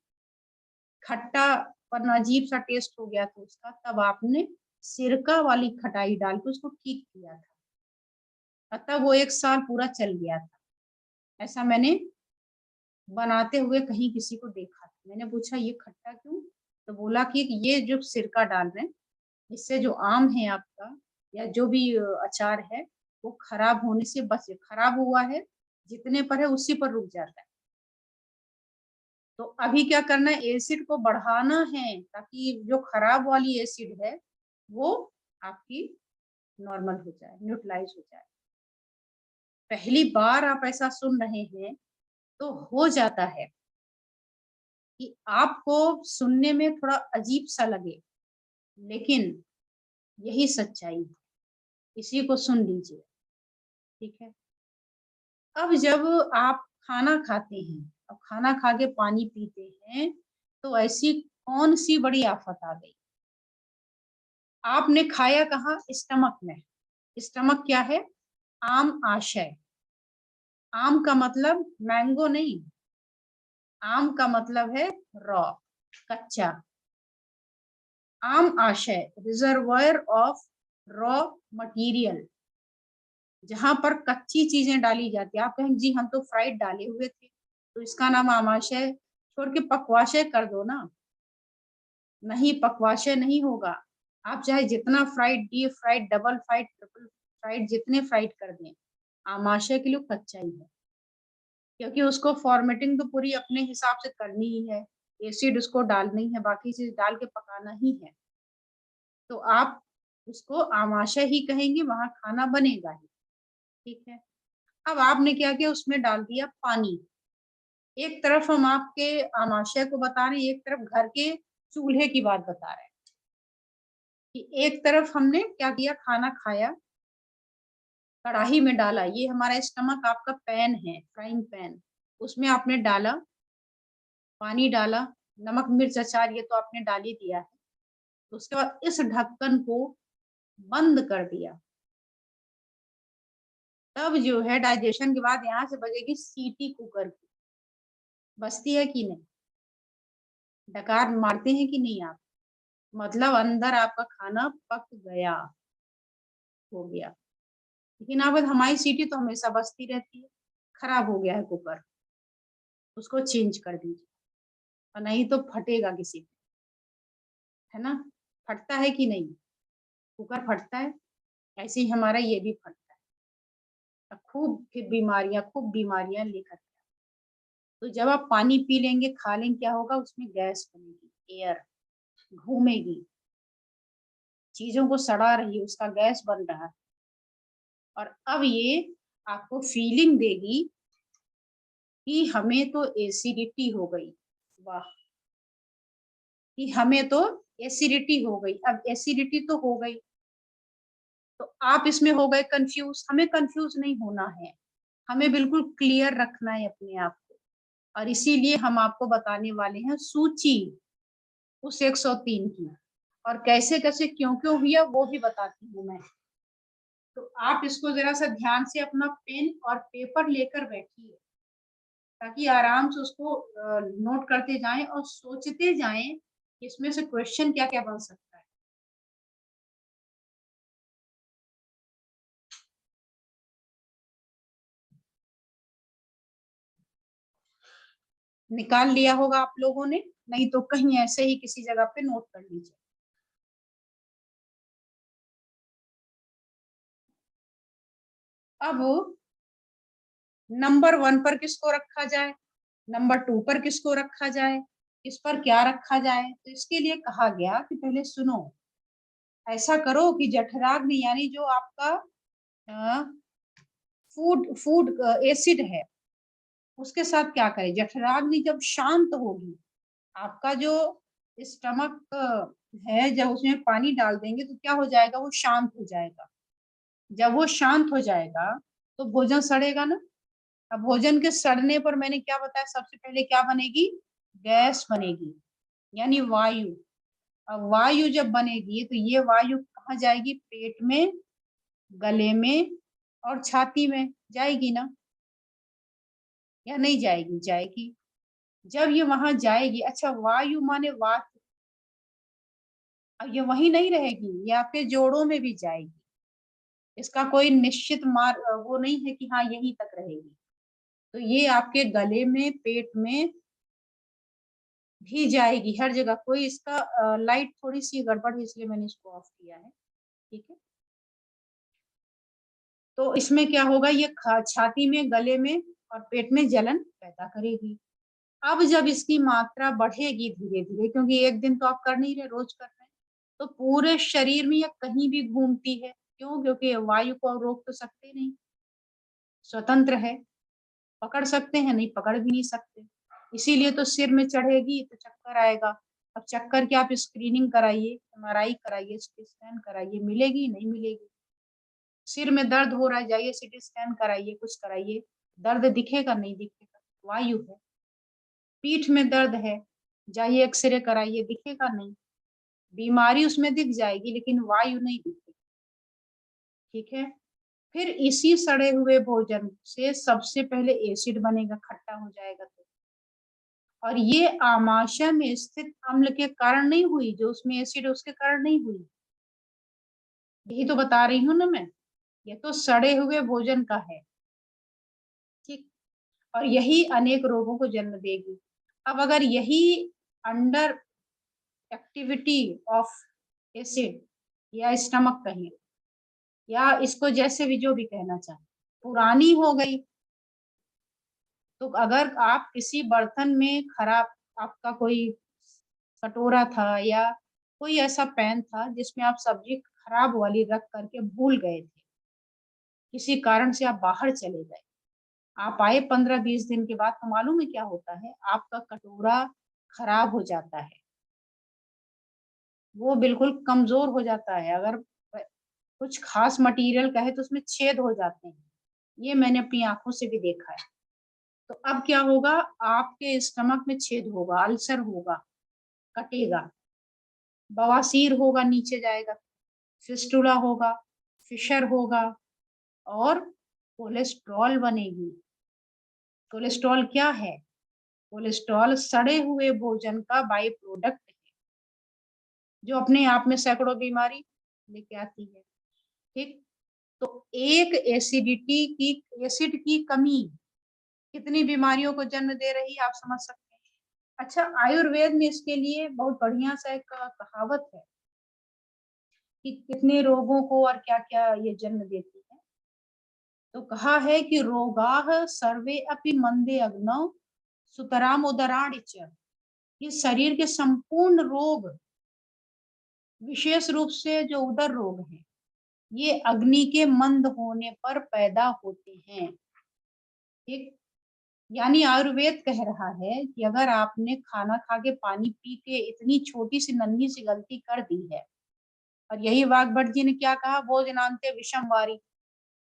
खट्टा पर अजीब सा टेस्ट हो गया था उसका, तब आपने सिरका वाली खटाई डाल के उसको ठीक किया था, अतः वो 1 साल पूरा चल गया था। ऐसा मैंने बनाते हुए कहीं किसी को देखा था। मैंने पूछा ये खट्टा क्यों? तो बोला कि ये जो सिरका डाल रहे हैं इससे जो आम है आपका या जो भी अचार है वो खराब होने से बच, खराब हुआ है जितने पर है उसी पर रुक जाता है। तो अभी क्या करना है? एसिड को बढ़ाना है ताकि जो खराब वाली एसिड है वो आपकी नॉर्मल हो जाए, न्यूट्रलाइज हो जाए। पहली बार आप ऐसा सुन रहे हैं तो हो जाता है कि आपको सुनने में थोड़ा अजीब सा लगे, लेकिन यही सच्चाई है, इसी को सुन लीजिए, ठीक है। अब जब आप खाना खाते हैं, अब खाना खा के पानी पीते हैं, तो ऐसी कौन सी बड़ी आफत आ गई? आपने खाया कहाँ? स्टमक में। स्टमक क्या है? आम आशय। आम का मतलब मैंगो नहीं, आम का मतलब है रॉ, कच्चा। आम आशय, रिजर्वायर ऑफ रॉ मटेरियल, जहां पर कच्ची चीजें डाली जाती है। आप कहेंगे जी हम तो फ्राइड डाले हुए थे, तो इसका नाम आमाशय छोड़ के पक्वाशय कर दो ना। नहीं, पक्वाशय नहीं होगा। आप चाहे जितना fried, deep fried, double fried, triple fried, जितने फ्राइड कर दें, आमाशय के लिए कच्चा ही है, क्योंकि उसको फॉर्मेटिंग तो पूरी अपने हिसाब से करनी ही है, एसिड उसको डालनी है, बाकी चीज डाल के पकाना ही है। तो आप उसको आमाशय ही कहेंगे, वहां खाना बनेगा ही, ठीक है। अब आपने क्या किया? उसमें डाल दिया पानी। एक तरफ हम आपके आमाशय को बता रहे हैं, एक तरफ घर के चूल्हे की बात बता रहे हैं कि एक तरफ हमने क्या किया? खाना खाया, कढ़ाई में डाला, ये हमारा स्टमक आपका पैन है, फ्राइंग पैन, उसमें आपने डाला, पानी डाला, नमक मिर्च अचार ये तो आपने डाल ही दिया है। तो उसके बाद इस ढक्कन को बंद कर दिया। तब जो है डाइजेशन के बाद यहाँ से बजेगी सीटी कुकर की। बजती है कि नहीं? डकार मारते हैं कि नहीं आप? मतलब अंदर आपका खाना पक गया, हो गया। लेकिन अब हमारी सीटी तो हमेशा बजती रहती है। खराब हो गया है कुकर, उसको चेंज कर दीजिए, और नहीं तो फटेगा किसी पे, है ना? फटता है कि नहीं? कुकर फटता है, ऐसे ही हमारा ये भी फटता है। खूब फिर खूब बीमारियां लेकर। तो जब आप पानी पी लेंगे, खा लेंगे, क्या होगा? उसमें गैस बनेगी, एयर घूमेगी, चीजों को सड़ा रही है, उसका गैस बन रहा है। और अब ये आपको फीलिंग देगी कि हमें तो एसिडिटी हो गई। वाह, कि हमें तो एसिडिटी हो गई। अब एसिडिटी तो हो गई, तो आप इसमें हो गए कंफ्यूज। हमें कंफ्यूज नहीं होना है, हमें बिल्कुल क्लियर रखना है अपने आप को। और इसीलिए हम आपको बताने वाले हैं सूची उस 103 की, और कैसे कैसे क्यों क्यों हुआ वो भी बताती हूँ मैं। तो आप इसको जरा सा ध्यान से अपना पेन और पेपर लेकर बैठिए, ताकि आराम से उसको नोट करते जाएं और सोचते जाएं कि इसमें से क्वेश्चन क्या क्या बन सकता है। निकाल लिया होगा आप लोगों ने, नहीं तो कहीं ऐसे ही किसी जगह पे नोट कर लीजिए। अब नंबर 1 पर किसको रखा जाए, नंबर 2 पर किसको रखा जाए, इस पर क्या रखा जाए? तो इसके लिए कहा गया कि पहले सुनो, ऐसा करो कि जठराग्नि यानी जो आपका फूड फूड एसिड है, उसके साथ क्या करें? जठराग्नि जब शांत होगी, आपका जो स्टमक है, जब उसमें पानी डाल देंगे तो क्या हो जाएगा? वो शांत हो जाएगा। जब वो शांत हो जाएगा तो भोजन सड़ेगा ना। अब भोजन के सड़ने पर मैंने क्या बताया? सबसे पहले क्या बनेगी? गैस बनेगी, यानी वायु। अब वायु जब बनेगी तो ये वायु कहाँ जाएगी? पेट में, गले में और छाती में जाएगी ना, या नहीं जाएगी? जाएगी। जब ये वहां जाएगी, अच्छा वायु माने वात, अब ये वही नहीं रहेगी, ये आपके जोड़ों में भी जाएगी। इसका कोई निश्चित मार्ग वो नहीं है कि हाँ यहीं तक रहेगी। तो ये आपके गले में, पेट में भी जाएगी, हर जगह। कोई इसका लाइट थोड़ी सी गड़बड़ है, इसलिए मैंने इसको ऑफ किया है, ठीक है। तो इसमें क्या होगा? ये छाती में, गले में और पेट में जलन पैदा करेगी। अब जब इसकी मात्रा बढ़ेगी धीरे धीरे, क्योंकि एक दिन तो आप कर नहीं रहे, रोज कर रहे हैं, तो पूरे शरीर में या कहीं भी घूमती है। क्यों? क्योंकि वायु को रोक तो सकते नहीं, स्वतंत्र है। पकड़ सकते हैं? नहीं, पकड़ भी नहीं सकते। इसीलिए तो सिर में चढ़ेगी तो चक्कर आएगा, अब चेक करके आप स्क्रीनिंग कराइए, MRI कराइए, सीटी स्कैन कराइए, मिलेगी नहीं मिलेगी। सिर में दर्द हो रहा है, जाइए सीटी स्कैन कराइए, कुछ कराइए, दर्द दिखेगा नहीं दिखेगा, वायु है। पीठ में दर्द है, जाइए एक्सरे कराइए, दिखेगा नहीं। बीमारी उसमें दिख जाएगी लेकिन वायु नहीं दिखेगी। ठीक है। फिर इसी सड़े हुए भोजन से सबसे पहले एसिड बनेगा, खट्टा हो जाएगा तो। और ये आमाशय में स्थित अम्ल के कारण नहीं हुई, जो उसमें एसिड है उसके कारण नहीं हुई। यही तो बता रही हूँ ना मैं, ये तो सड़े हुए भोजन का है। ठीक। और यही अनेक रोगों को जन्म देगी। अब अगर यही अंडर एक्टिविटी ऑफ एसिड या स्टमक कहिए, या इसको जैसे भी जो भी कहना चाहे, पुरानी हो गई, तो अगर आप किसी बर्तन में खराब, आपका कोई कटोरा था या कोई ऐसा पैन था जिसमें आप सब्जी खराब वाली रख करके भूल गए थे, किसी कारण से आप बाहर चले गए, आप आए 15-20 दिन के बाद, तो मालूम है क्या होता है, आपका कटोरा खराब हो जाता है, वो बिल्कुल कमजोर हो जाता है। अगर कुछ खास मटेरियल का है तो उसमें छेद हो जाते हैं, ये मैंने अपनी आंखों से भी देखा है। तो अब क्या होगा, आपके स्टमक में छेद होगा, अल्सर होगा, कटेगा, बवासीर होगा, नीचे जाएगा, फिस्टुला होगा, फिशर होगा, और कोलेस्ट्रॉल बनेगी। कोलेस्ट्रॉल क्या है? कोलेस्ट्रॉल सड़े हुए भोजन का बाई प्रोडक्ट है, जो अपने आप में सैकड़ों बीमारी लेके आती है। ठीक। तो एक एसिड की कमी कितनी बीमारियों को जन्म दे रही है, आप समझ सकते हैं। अच्छा, आयुर्वेद में इसके लिए बहुत बढ़िया सा एक कहावत है कि कितने रोगों को और क्या क्या ये जन्म देती है। तो कहा है कि रोगाः सर्वे अपि मंदे अग्नौ सुतराम उदराणि च। ये शरीर के संपूर्ण रोग, विशेष रूप से जो उदर रोग है, ये अग्नि के मंद होने पर पैदा होते हैं। ठीक। यानी आयुर्वेद कह रहा है कि अगर आपने खाना खा के पानी पी के इतनी छोटी सी नन्ही सी गलती कर दी है, और यही वाग्भट जी ने क्या कहा, भोजनान्ते विषम वारी,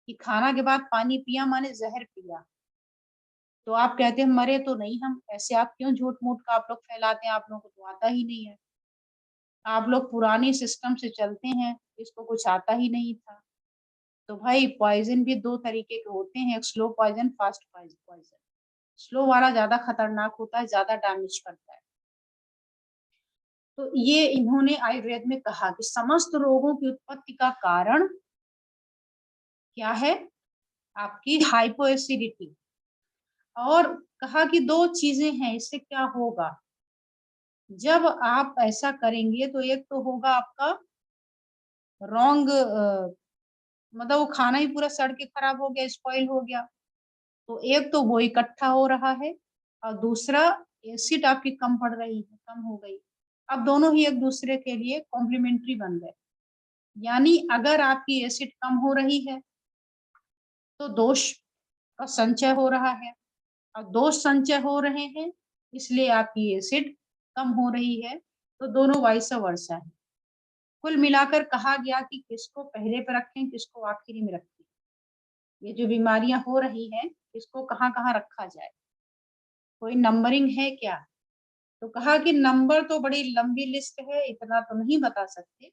कि खाना के बाद पानी पिया माने जहर पिया। तो आप कहते हैं मरे तो नहीं हम, ऐसे आप क्यों झूठ मूठ का आप लोग फैलाते हैं, आप लोगों को तो आता ही नहीं है, आप लोग पुरानी सिस्टम से चलते हैं, इसको कुछ आता ही नहीं था। तो भाई पॉइजन भी दो तरीके के होते हैं, एक slow poison, fast poison. Slow वाला ज्यादा खतरनाक होता है, ज्यादा डैमेज करता है। तो ये इन्होंने आयुर्वेद में कहा कि समस्त रोगों की उत्पत्ति का कारण क्या है, आपकी हाइपो एसिडिटी। और कहा कि दो चीजें हैं, इससे क्या होगा, जब आप ऐसा करेंगे तो एक तो होगा आपका रॉन्ग, मतलब वो खाना ही पूरा सड़ के खराब हो गया, स्पॉइल हो गया, तो एक तो वो इकट्ठा हो रहा है, और दूसरा एसिड आपकी कम पड़ रही है, कम हो गई। अब दोनों ही एक दूसरे के लिए कॉम्प्लीमेंट्री बन गए। यानी अगर आपकी एसिड कम हो रही है तो दोष का संचय हो रहा है, और दोष संचय हो रहे हैं इसलिए आपकी एसिड कम हो रही है, तो दोनों वाइस वर्सा है। कुल मिलाकर कहा गया कि किसको पहले पे रखें, किसको आखिरी में रखें, ये जो बीमारियां हो रही हैं इसको कहाँ कहाँ रखा जाए, कोई नंबरिंग है क्या? तो कहा कि नंबर तो बड़ी लंबी लिस्ट है, इतना तो नहीं बता सकते।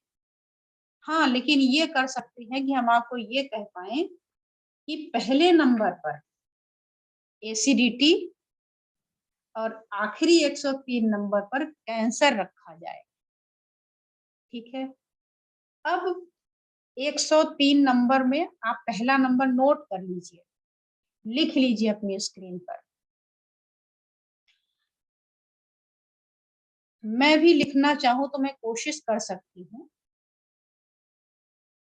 हाँ, लेकिन ये कर सकते हैं कि हम आपको ये कह पाए कि पहले नंबर पर एसिडिटी और आखिरी 103 नंबर पर कैंसर रखा जाए। ठीक है। अब 103 नंबर में आप पहला नंबर नोट कर लीजिए, लिख लीजिए अपनी स्क्रीन पर। मैं भी लिखना चाहूँ तो मैं कोशिश कर सकती हूँ,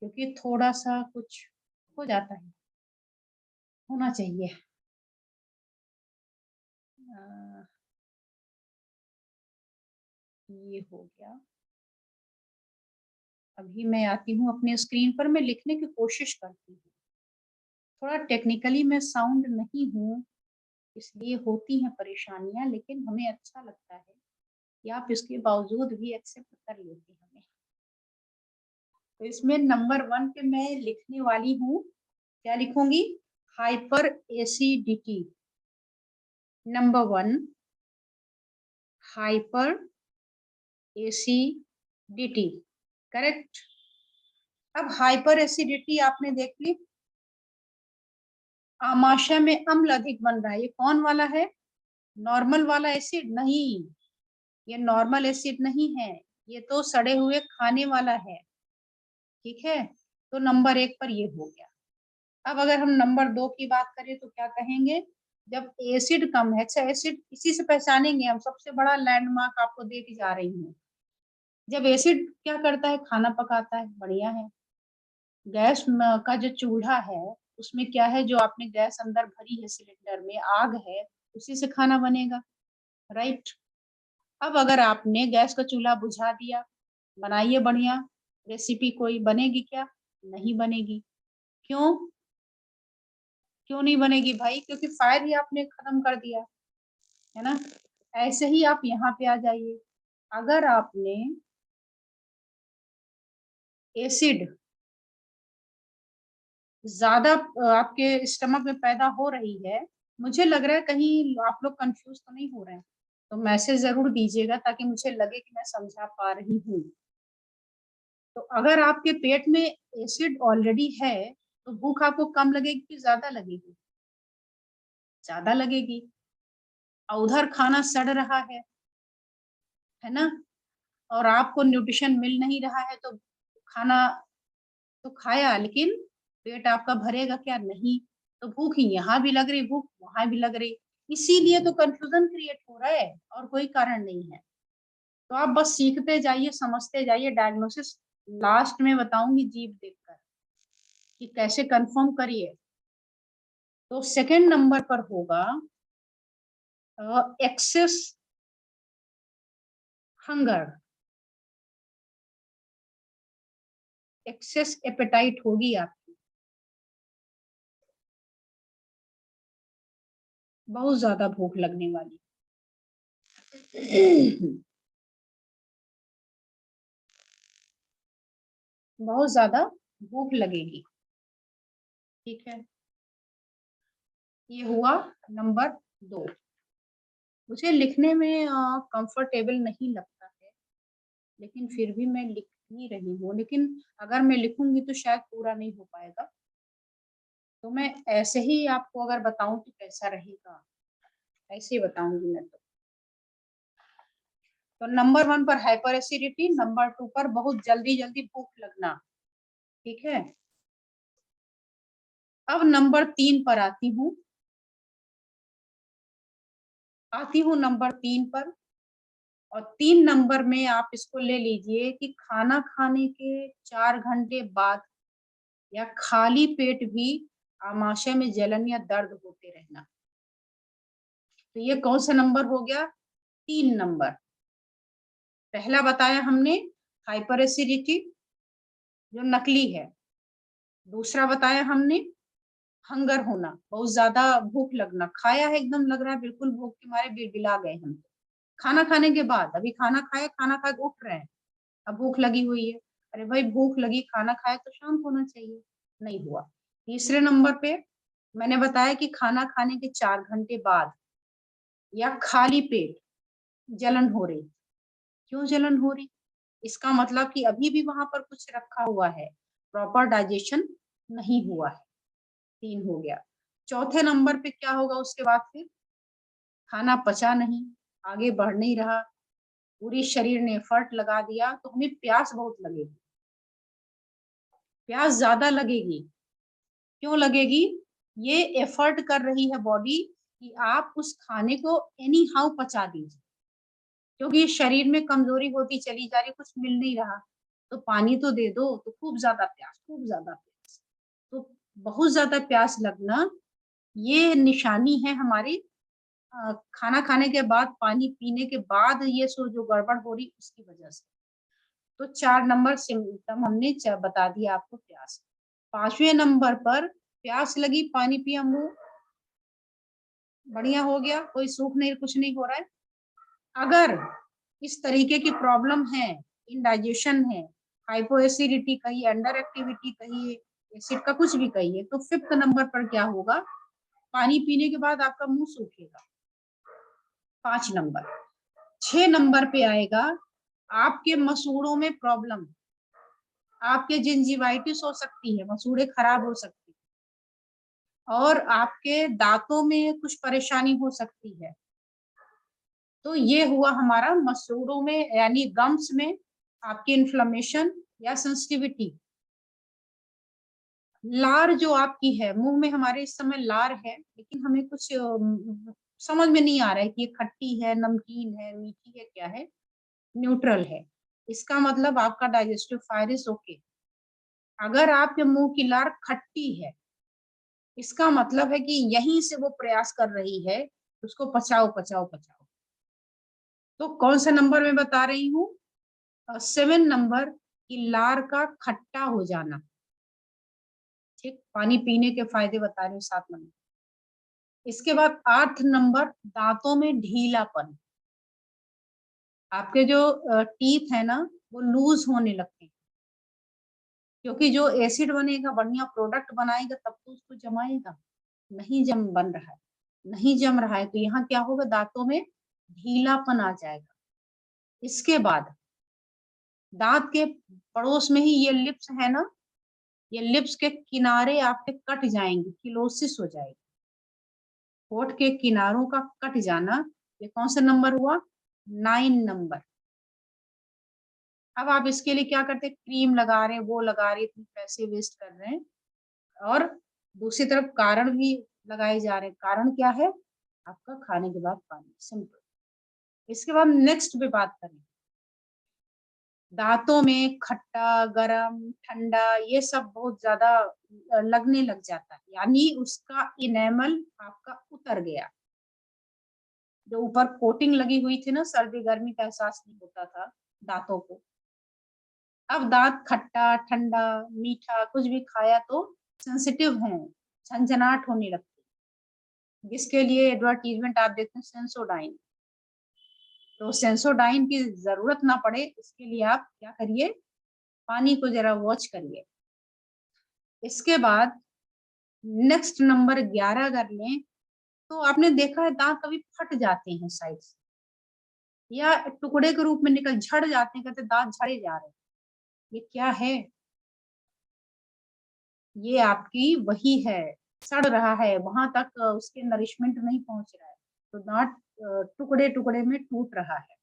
क्योंकि थोड़ा सा कुछ हो जाता है, होना चाहिए। ये हो गया। अभी मैं आती हूँ अपने स्क्रीन पर, मैं लिखने की कोशिश करती हूँ। थोड़ा टेक्निकली मैं साउंड नहीं हूँ, इसलिए होती हैं परेशानियां, लेकिन हमें अच्छा लगता है या आप इसके बावजूद भी एक्सेप्ट कर लेते हमें। तो इसमें नंबर 1 पे मैं लिखने वाली हूँ, क्या लिखूंगी? Hyper acidity. Number 1 hyper acidity, correct. अब हाइपर एसिडिटी आपने देख ली, आमाशय में अम्ल अधिक बन रहा है। ये कौन वाला है? नॉर्मल वाला एसिड नहीं, ये नॉर्मल एसिड नहीं है, ये तो सड़े हुए खाने वाला है, ठीक है। तो नंबर 1 पर ये हो गया। अब अगर हम नंबर 2 की बात करें तो क्या कहेंगे? जब एसिड कम है, अच्छा एसिड इसी से पहचानेंगे हम, सबसे बड़ा लैंडमार्क आपको देती जा रही हूँ। जब एसिड क्या करता है? खाना पकाता है, बढ़िया है। गैस का जो चूल्हा है उसमें क्या है, जो आपने गैस अंदर भरी है सिलेंडर में, आग है, उसी से खाना बनेगा, राइट। अब अगर आपने गैस का चूल्हा बुझा दिया, बनाइए बढ़िया रेसिपी, कोई बनेगी क्या? नहीं बनेगी। क्यों? क्यों नहीं बनेगी भाई? क्योंकि फायर ही आपने खत्म कर दिया, है ना। ऐसे ही आप यहाँ पे आ जाइए, अगर आपने एसिड ज्यादा आपके स्टमक में पैदा हो रही है, मुझे लग रहा है कहीं आप लोग कंफ्यूज तो नहीं हो रहे हैं, तो मैसेज जरूर दीजिएगा ताकि मुझे लगे कि मैं समझा पा रही हूँ। तो अगर आपके पेट में एसिड ऑलरेडी है तो भूख आपको कम लगेगी कि ज्यादा लगेगी? ज्यादा लगेगी। और उधर खाना सड़ रहा है ना, और आपको न्यूट्रिशन मिल नहीं रहा है, तो खाना तो खाया लेकिन पेट आपका भरेगा क्या? नहीं। तो भूख यहाँ भी लग रही, भूख वहां भी लग रही, इसीलिए तो कंफ्यूजन क्रिएट हो रहा है, और कोई कारण नहीं है। तो आप बस सीखते जाइए, समझते जाइए, डायग्नोसिस लास्ट में बताऊंगी जीभ देखकर कि कैसे कंफर्म करिए। तो सेकंड नंबर पर होगा एक्सेस हंगर, एक्सेस एपेटाइट होगी आपकी, बहुत ज्यादा भूख लगने वाली। बहुत ज्यादा भूख लगेगी, ठीक है। ये हुआ नंबर 2। मुझे लिखने में कंफर्टेबल नहीं लगता है, लेकिन फिर भी मैं लिख ही रही हूँ, लेकिन अगर मैं लिखूंगी तो शायद पूरा नहीं हो पाएगा, तो मैं ऐसे ही आपको अगर बताऊं कि कैसा रहेगा, ऐसे ही बताऊंगी मैं। तो नंबर 1 पर हाइपर एसिडिटी, नंबर 2 पर बहुत जल्दी जल्दी भूख लगना, ठीक है। अब नंबर 3 पर आती हूँ नंबर 3 पर। और 3 नंबर में आप इसको ले लीजिए कि खाना खाने के 4 घंटे बाद या खाली पेट भी आमाशय में जलन या दर्द होते रहना। तो ये कौन सा नंबर हो गया? 3 नंबर। पहला बताया हमने हाइपर एसिडिटी, जो नकली है। दूसरा बताया हमने हंगर होना, बहुत ज्यादा भूख लगना, खाया है एकदम लग रहा है बिल्कुल भूख के मारे बिलबिला गए हम, खाना खाने के बाद, अभी खाना खाया, खाना खा के उठ रहे हैं, अब भूख लगी हुई है। अरे भाई भूख लगी, खाना खाया तो शांत होना चाहिए, नहीं हुआ। तीसरे नंबर पे मैंने बताया कि खाना खाने के 4 घंटे बाद या खाली पेट जलन हो रही। क्यों जलन हो रही? इसका मतलब कि अभी भी वहां पर कुछ रखा हुआ है, प्रॉपर डाइजेशन नहीं हुआ है। 3 हो गया। चौथे नंबर पे क्या होगा उसके बाद? फिर खाना पचा नहीं, आगे बढ़ नहीं रहा, पूरी शरीर ने एफर्ट लगा दिया, तो हमें प्यास बहुत लगेगी, प्यास ज्यादा लगेगी। क्यों लगेगी? ये एफर्ट कर रही है बॉडी कि आप उस खाने को एनी हाउ पचा दीजिए, क्योंकि शरीर में कमजोरी होती चली जा रही, कुछ मिल नहीं रहा, तो पानी तो दे दो। तो खूब ज्यादा प्यास, खूब ज्यादा प्यास, तो बहुत ज्यादा प्यास लगना, ये निशानी है हमारी खाना खाने के बाद, पानी पीने के बाद ये सो जो गड़बड़ हो रही उसकी वजह से। तो 4 नंबर सिम्टम हमने बता दिया आपको, प्यास। 5वें नंबर पर प्यास लगी, पानी पिया, मुंह बढ़िया हो गया, कोई सूख नहीं, कुछ नहीं हो रहा है। अगर इस तरीके की प्रॉब्लम है, इंडाइजेशन है, हाइपोएसिडिटी कहिए, अंडर एक्टिविटी कहिए, एसिड का कुछ भी कहिए, तो 5th नंबर पर क्या होगा, पानी पीने के बाद आपका मुंह सूखेगा। 5 नंबर। 6 नंबर पे आएगा आपके मसूड़ों में प्रॉब्लम, आपके जिंजिवाइटिस हो सकती है, मसूड़े खराब हो सकती है, और आपके दांतों में कुछ परेशानी हो सकती है। तो ये हुआ हमारा मसूड़ों में यानी गम्स में आपकी इन्फ्लेमेशन या सेंसिटिविटी। लार जो आपकी है, मुंह में हमारे इस समय लार है, लेकिन हमें कुछ समझ में नहीं आ रहा है कि ये खट्टी है, नमकीन है, मीठी है, क्या है, न्यूट्रल है। इसका मतलब आपका डाइजेस्टिव फायर इज ओके। अगर आपके मुंह की लार खट्टी है, इसका मतलब है कि यहीं से वो प्रयास कर रही है, उसको पचाओ पचाओ पचाओ। तो कौन सा नंबर मैं बता रही हूँ, 7 नंबर की लार का खट्टा हो जाना। ठीक, पानी पीने के फायदे बता रही हूँ 7 नंबर। इसके बाद 8 नंबर दांतों में ढीलापन। आपके जो टीथ है ना, वो लूज होने लगते हैं, क्योंकि जो एसिड बनेगा, बढ़िया प्रोडक्ट बनाएगा, तब तो उसको जमाएगा, नहीं जम बन रहा है, नहीं जम रहा है, तो यहाँ क्या होगा, दांतों में ढीलापन आ जाएगा। इसके बाद दांत के पड़ोस में ही ये लिप्स है ना, ये लिप्स के किनारे आपके कट जाएंगे, किलोसिस हो जाएगी। होठ के किनारों का कट जाना, ये कौन सा नंबर हुआ, 9 नंबर। अब आप इसके लिए क्या करते हैं, क्रीम लगा रहे हैं, वो लगा रहे हैं, पैसे वेस्ट कर रहे हैं, और दूसरी तरफ कारण भी लगाए जा रहे हैं। कारण क्या है, आपका खाने के बाद पानी, सिंपल। इसके बाद नेक्स्ट पे बात करें, दांतों में खट्टा, गरम, ठंडा, ये सब बहुत ज्यादा लगने लग जाता है, यानी उसका इनेमल आपका उतर गया। जो ऊपर कोटिंग लगी हुई थी ना, सर्दी गर्मी का एहसास नहीं होता था दांतों को, अब दांत खट्टा, ठंडा, मीठा कुछ भी खाया तो सेंसिटिव है, झंझनाहट होने लगती है, जिसके लिए एडवर्टीजमेंट आप देखते हैं सेंसोडाइन। तो सेंसोडाइन की जरूरत ना पड़े, इसके लिए आप क्या करिए, पानी को जरा वॉच करिए। इसके बाद नेक्स्ट नंबर 11 कर लें, तो आपने देखा है दांत कभी फट जाते हैं साइड से, या टुकड़े के रूप में निकल झड़ जाते हैं, कहते दांत झड़े जा रहे हैं, ये क्या है, ये आपकी वही है, सड़ रहा है, वहां तक उसके नरिशमेंट नहीं पहुंच रहा है, तो दांत टुकड़े टुकड़े में टूट रहा है।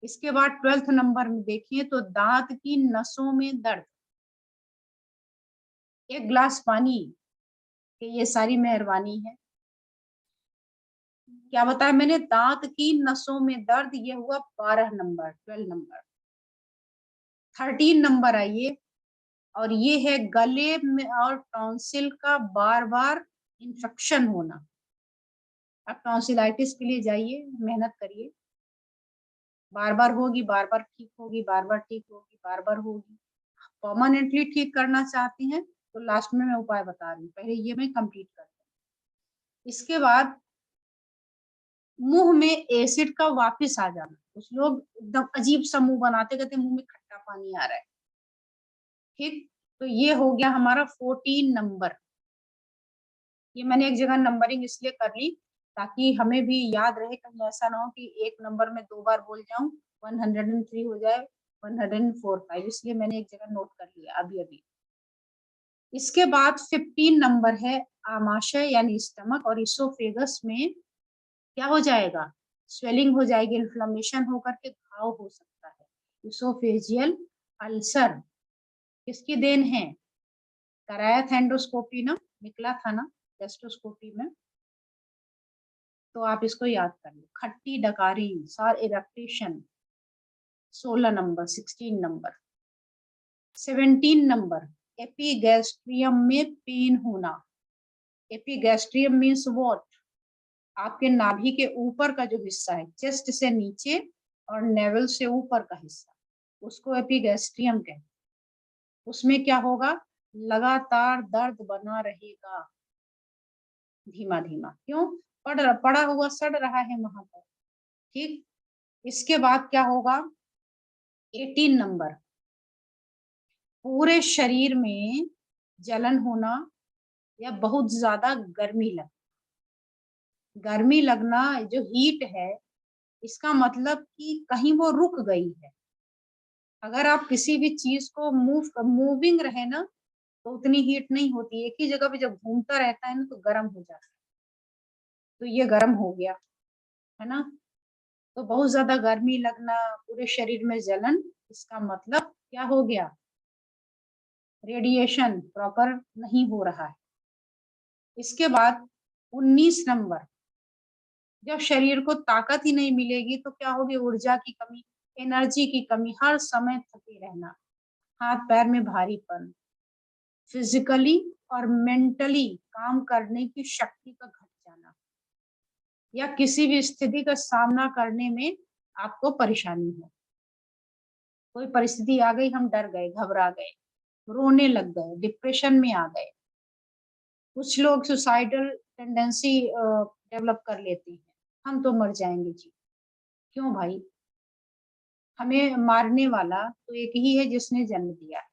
इसके बाद 12th नंबर में देखिए तो दांत की नसों में दर्द। एक ग्लास पानी कि ये सारी मेहरबानी है, क्या बताया मैंने, दांत की नसों में दर्द, ये हुआ 12 नंबर, 12 नंबर। 13 नंबर आइए, और ये है गले में और टॉन्सिल का बार बार इंफेक्शन होना। अब टॉन्सिलाइटिस के लिए जाइए, मेहनत करिए, बार बार होगी, बार बार ठीक होगी, बार बार ठीक होगी, बार बार होगी। परमानेंटली ठीक करना चाहती हैं तो लास्ट में मैं उपाय बता रही हूँ, पहले ये मैं कंप्लीट करती हूँ। इसके बाद मुंह में एसिड का वापस आ जाना, कुछ लोग एकदम अजीब सा मुंह बनाते, कहते मुंह में खट्टा पानी आ रहा है। ठीक, तो ये हो गया हमारा 14 नंबर। ये मैंने एक जगह नंबरिंग इसलिए कर ली ताकि हमें भी याद रहे, कहीं ऐसा ना हो कि एक नंबर में 2 बार बोल जाऊं, 103 हो जाए, 104, 5, इसलिए मैंने एक जगह नोट कर लिया अभी अभी। इसके बाद 15 नंबर है आमाशय यानी स्टमक, और इसोफेगस में क्या हो जाएगा, स्वेलिंग हो जाएगी, इन्फ्लेमेशन होकर के घाव हो सकता है, इसोफेजियल अल्सर। किसकी देन है, कराया था एंडोस्कोपी ना, निकला था ना टेस्टोस्कोपी में, तो आप इसको याद कर लो। खट्टी डकारी, सार इरेक्टेशन, 16 नंबर। 16 नंबर। 17 नंबर एपिगैस्ट्रियम में पेन होना। एपिगैस्ट्रियम मीन्स व्हाट, आपके नाभि के ऊपर का जो हिस्सा है, चेस्ट से नीचे और नेवल से ऊपर का हिस्सा, उसको एपिगैस्ट्रियम कहते हैं। उसमें क्या होगा, लगातार दर्द बना रहेगा, धीमा धीमा, क्यों, पड़ा हुआ सड़ रहा है वहां पर। ठीक, इसके बाद क्या होगा, 18 नंबर, पूरे शरीर में जलन होना या बहुत ज्यादा गर्मी लगना। गर्मी लगना जो हीट है, इसका मतलब कि कहीं वो रुक गई है। अगर आप किसी भी चीज को मूविंग रहे ना, तो उतनी हीट नहीं होती। एक ही जगह पे जब घूमता रहता है ना, तो गर्म हो जाता है। तो ये गर्म हो गया, है ना। तो बहुत ज्यादा गर्मी लगना, पूरे शरीर में जलन, इसका मतलब क्या हो गया, रेडिएशन प्रॉपर नहीं हो रहा है। इसके बाद 19 नंबर, जब शरीर को ताकत ही नहीं मिलेगी तो क्या होगी, ऊर्जा की कमी, एनर्जी की कमी, हर समय थके रहना, हाथ पैर में भारीपन, फिजिकली और मेंटली काम करने की शक्ति का घट जाना, या किसी भी स्थिति का सामना करने में आपको परेशानी हो। कोई परिस्थिति आ गई, हम डर गए, घबरा गए, रोने लग गए, डिप्रेशन में आ गए। कुछ लोग सुसाइडल टेंडेंसी डेवलप कर लेते हैं, हम तो मर जाएंगे जी। क्यों भाई, हमें मारने वाला तो एक ही है जिसने जन्म दिया है,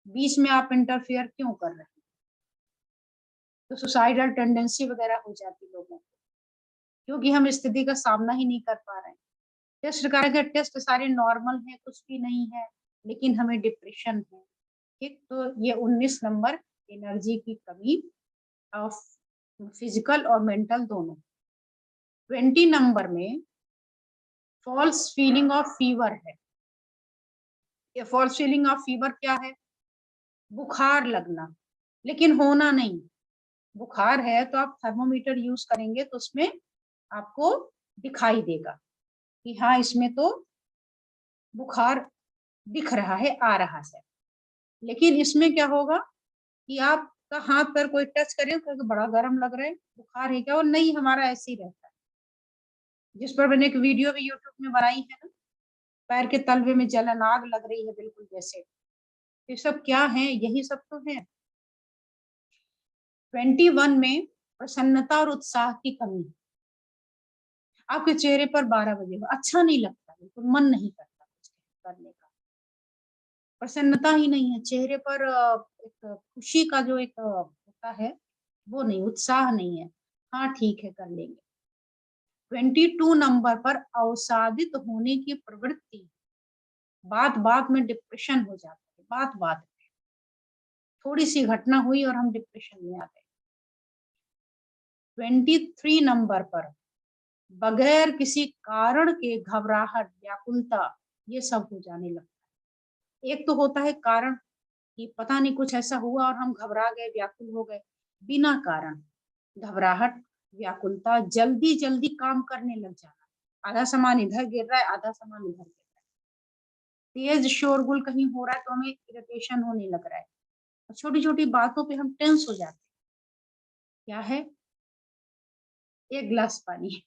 बीच में आप इंटरफेयर क्यों कर रहे हैं। तो सुसाइडल टेंडेंसी वगैरह हो जाती लोगों को, क्योंकि हम स्थिति का सामना ही नहीं कर पा रहे हैं। टेस्ट करेंगे, टेस्ट सारे नॉर्मल है, कुछ भी नहीं है, लेकिन हमें डिप्रेशन है। ठीक, तो ये 19 नंबर, एनर्जी की कमी ऑफ फिजिकल और मेंटल दोनों। 20 नंबर में फॉल्स फीलिंग ऑफ फीवर है। ये फॉल्स फीलिंग ऑफ फीवर क्या है, बुखार लगना, लेकिन होना नहीं। बुखार है तो आप थर्मोमीटर यूज करेंगे तो उसमें आपको दिखाई देगा कि हाँ, इसमें तो बुखार दिख रहा है, आ रहा है। लेकिन इसमें क्या होगा कि आपका हाथ पर कोई टच करे तो बड़ा गर्म लग रहा है, बुखार है क्या, और नहीं, हमारा ऐसे ही रहता है। जिस पर मैंने एक वीडियो भी यूट्यूब में बनाई है ना, पैर के तलवे में जलन, आग लग रही है बिल्कुल जैसे। ये सब क्या है, यही सब तो है। 21 में प्रसन्नता और उत्साह की कमी। आपके चेहरे पर 12 बजे अच्छा नहीं लगता, बिल्कुल मन नहीं करता कुछ करने का, प्रसन्नता ही नहीं है चेहरे पर। एक खुशी का जो एक होता है वो नहीं, उत्साह नहीं है। हाँ ठीक है, कर लेंगे। 22 नंबर पर अवसादित होने की प्रवृत्ति, बात बात में डिप्रेशन हो जाता है, बात बात में थोड़ी सी घटना हुई और हम डिप्रेशन में आ गए। 23 नंबर पर बगैर किसी कारण के घबराहट, व्याकुलता, ये सब हो जाने लगता है। एक तो होता है कारण कि पता नहीं कुछ ऐसा हुआ और हम घबरा गए, व्याकुल हो गए, बिना कारण घबराहट, व्याकुलता, जल्दी जल्दी काम करने लग जाना, आधा सामान इधर गिर रहा है, आधा सामान उधर गिर रहा है, तेज शोरगुल कहीं हो रहा है तो हमें इरिटेशन होने लग रहा है, और छोटी छोटी बातों पे हम टेंस हो जाते हैं। क्या है, एक गिलास पानी।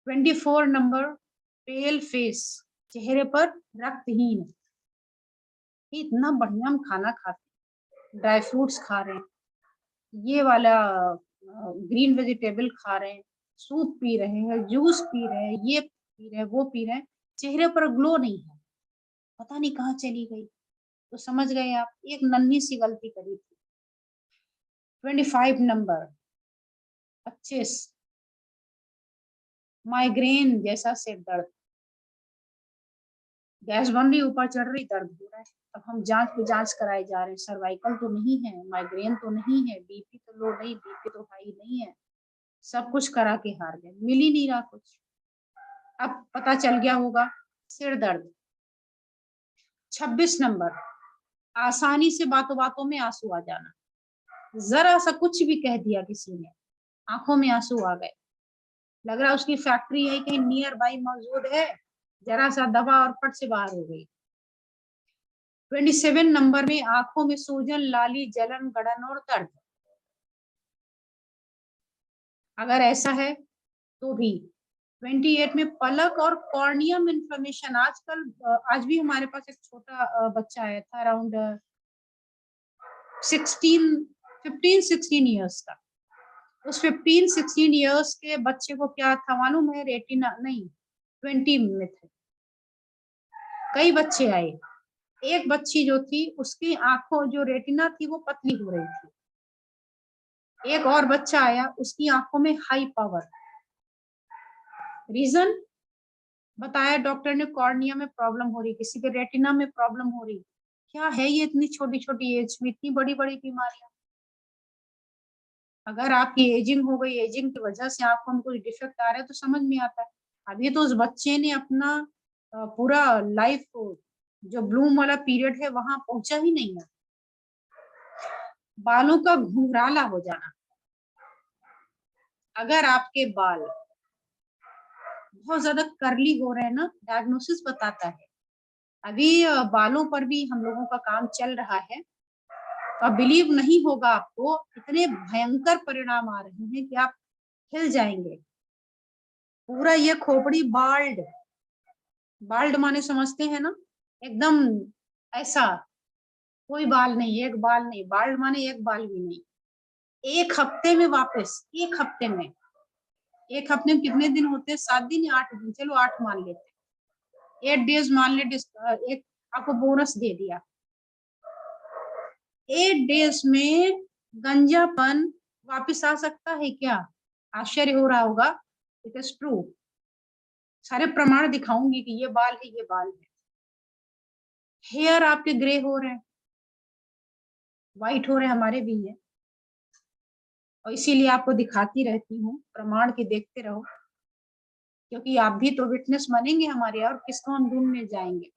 24 नंबर, पेल फेस, चेहरे पर रक्तहीन। इतना बढ़िया हम खाना खाते, ड्राई फ्रूट्स खा रहे हैं, ये वाला ग्रीन वेजिटेबल खा रहे हैं, सूप पी रहे हैं, जूस पी रहे हैं, ये पी रहे हैं, वो पी रहे हैं, चेहरे पर ग्लो नहीं है, पता नहीं कहाँ चली गई। तो समझ गए आप, एक नन्ही सी गलती करी थी। 25 नंबर, 25, माइग्रेन जैसा सिर दर्द, गैस बन रही, ऊपर चढ़ रही, दर्द हो रहा है। अब हम जांच पे जांच कराए जा रहे हैं, सर्वाइकल तो नहीं है, माइग्रेन तो नहीं है, बीपी तो लो नहीं, बीपी तो हाई नहीं है, सब कुछ करा के हार गए, मिल ही नहीं रहा कुछ। अब पता चल गया होगा, सिर दर्द। 26 नंबर, आसानी से बातों बातों में आंसू आ जाना, जरा सा कुछ भी कह दिया किसी ने, आंखों में आंसू आ गए, लग रहा उसकी फैक्ट्री है कहीं नियर बाई मौजूद है, जरा सा दबा और फट से बाहर हो गई। 27 नंबर में आंखों में सूजन, लाली, जलन, गड़न और दर्द। अगर ऐसा है तो भी 28 में पलक और कॉर्नियम इंफ्लेमेशन। आजकल आज भी हमारे पास एक छोटा बच्चा आया था, अराउंड 16 ईयर्स का। उस 15-16 ईयर्स के बच्चे को क्या था मालूम है, रेटिना नहीं, 20 में थे। कई बच्चे आए, एक बच्ची जो थी उसकी आंखों जो रेटिना थी वो पतली हो रही थी। एक और बच्चा आया, उसकी आंखों में हाई पावर। रीजन बताया डॉक्टर ने, कॉर्निया में प्रॉब्लम हो रही, किसी के रेटिना में प्रॉब्लम हो रही। क्या है ये इतनी छोटी छोटी एज में इतनी बड़ी बड़ी बीमारियां? अगर आपकी एजिंग हो गई, एजिंग की वजह से आंखों में कोई डिफेक्ट आ रहा है तो समझ में आता है। अभी तो उस बच्चे ने अपना पूरा लाइफ जो ब्लूम वाला पीरियड है वहां पहुंचा ही नहीं है। बालों का घुंघराला हो जाना, अगर आपके बाल बहुत ज्यादा करली हो रहे हैं ना, डायग्नोसिस बताता है। अभी बालों पर भी हम लोगों का काम चल रहा है। अब बिलीव नहीं होगा आपको, इतने भयंकर परिणाम आ रहे हैं कि आप हिल जाएंगे। पूरा ये खोपड़ी बाल्ड, बाल्ड माने समझते हैं ना, एकदम ऐसा, कोई बाल नहीं, एक बाल नहीं, बाल्ड माने एक बाल भी नहीं। एक हफ्ते में वापस, एक हफ्ते में, एक हफ्ते में कितने दिन होते हैं? 7 दिन या 8 दिन, चलो 8 मान लेते, 8 डेज मान ले, एक आपको बोनस दे दिया। 8 डेज में गंजापन वापस आ सकता है क्या? आश्चर्य हो रहा होगा, इट इज ट्रू। सारे प्रमाण दिखाऊंगी कि ये बाल है, ये बाल है। हेयर आपके ग्रे हो रहे हैं, व्हाइट हो रहे हैं, हमारे भी है, और इसीलिए आपको दिखाती रहती हूँ, प्रमाण की देखते रहो, क्योंकि आप भी तो विटनेस बनेंगे हमारे, और किसको हम ढूंढने जाएंगे।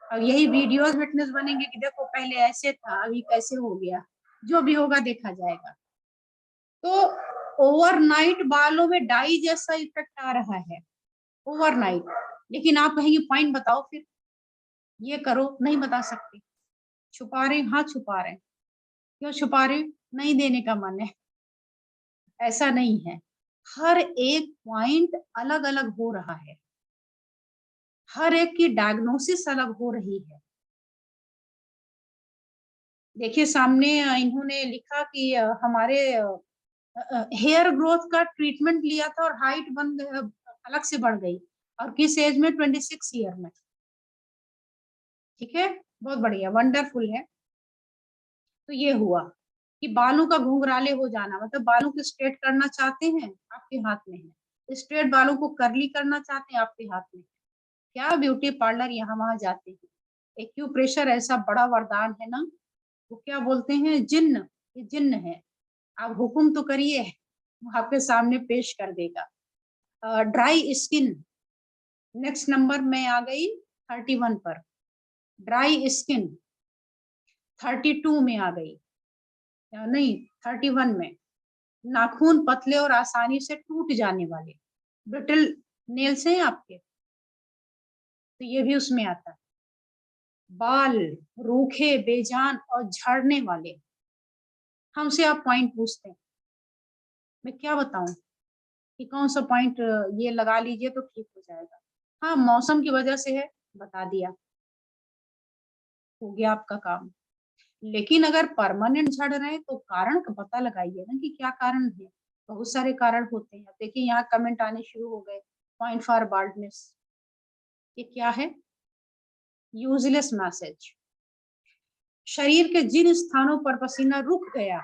और यही वीडियोस विटनेस बनेंगे कि देखो पहले ऐसे था, अभी कैसे हो गया। जो भी होगा देखा जाएगा। तो ओवरनाइट बालों में डाई जैसा इफेक्ट आ रहा है, ओवरनाइट। लेकिन आप कहेंगे पॉइंट बताओ फिर, ये करो, नहीं बता सकते, छुपा रहे, हाँ छुपा रहे। क्यों छुपा रहे? नहीं देने का मन है, ऐसा नहीं है। हर एक पॉइंट अलग अलग हो रहा है, हर एक की डायग्नोसिस अलग हो रही है। देखिए सामने इन्होंने लिखा कि हमारे हेयर ग्रोथ का ट्रीटमेंट लिया था और हाइट अलग से बढ़ गई, और किस एज में? 26 ईयर में। ठीक है, बहुत बढ़िया, वंडरफुल है। तो ये हुआ कि बालों का घुंघराले हो जाना, मतलब बालों को स्ट्रेट करना चाहते हैं, आपके हाथ में है। स्ट्रेट बालों को कर्ली करना चाहते हैं, आपके हाथ में है। क्या ब्यूटी पार्लर यहाँ वहां जाते हैं। एक्यूप्रेशर ऐसा बड़ा वरदान है ना, वो क्या बोलते हैं, जिन्न, ये जिन्न है। आप हुक्म तो करिए, वो आपके सामने पेश कर देगा। ड्राई स्किन, नेक्स्ट नंबर में आ गई 31 पर। ड्राई स्किन 32 में आ गई, नहीं 31 में। नाखून पतले और आसानी से टूट जाने वाले, ब्रिटल नेल्स हैं आपके, तो ये भी उसमें आता है। बाल रूखे, बेजान और झड़ने वाले। हमसे आप पॉइंट पूछते हैं, मैं क्या बताऊं कि कौन सा पॉइंट ये लगा लीजिए तो ठीक हो जाएगा। हाँ, मौसम की वजह से है, बता दिया, हो गया आपका काम। लेकिन अगर परमानेंट झड़ रहे हैं तो कारण का पता लगाइए ना कि क्या कारण है। बहुत सारे कारण होते हैं। देखिए यहाँ कमेंट आने शुरू हो गए, पॉइंट फॉर बाल्डनेस, ये क्या है? Useless message. शरीर के जिन स्थानों पर पसीना रुक गया,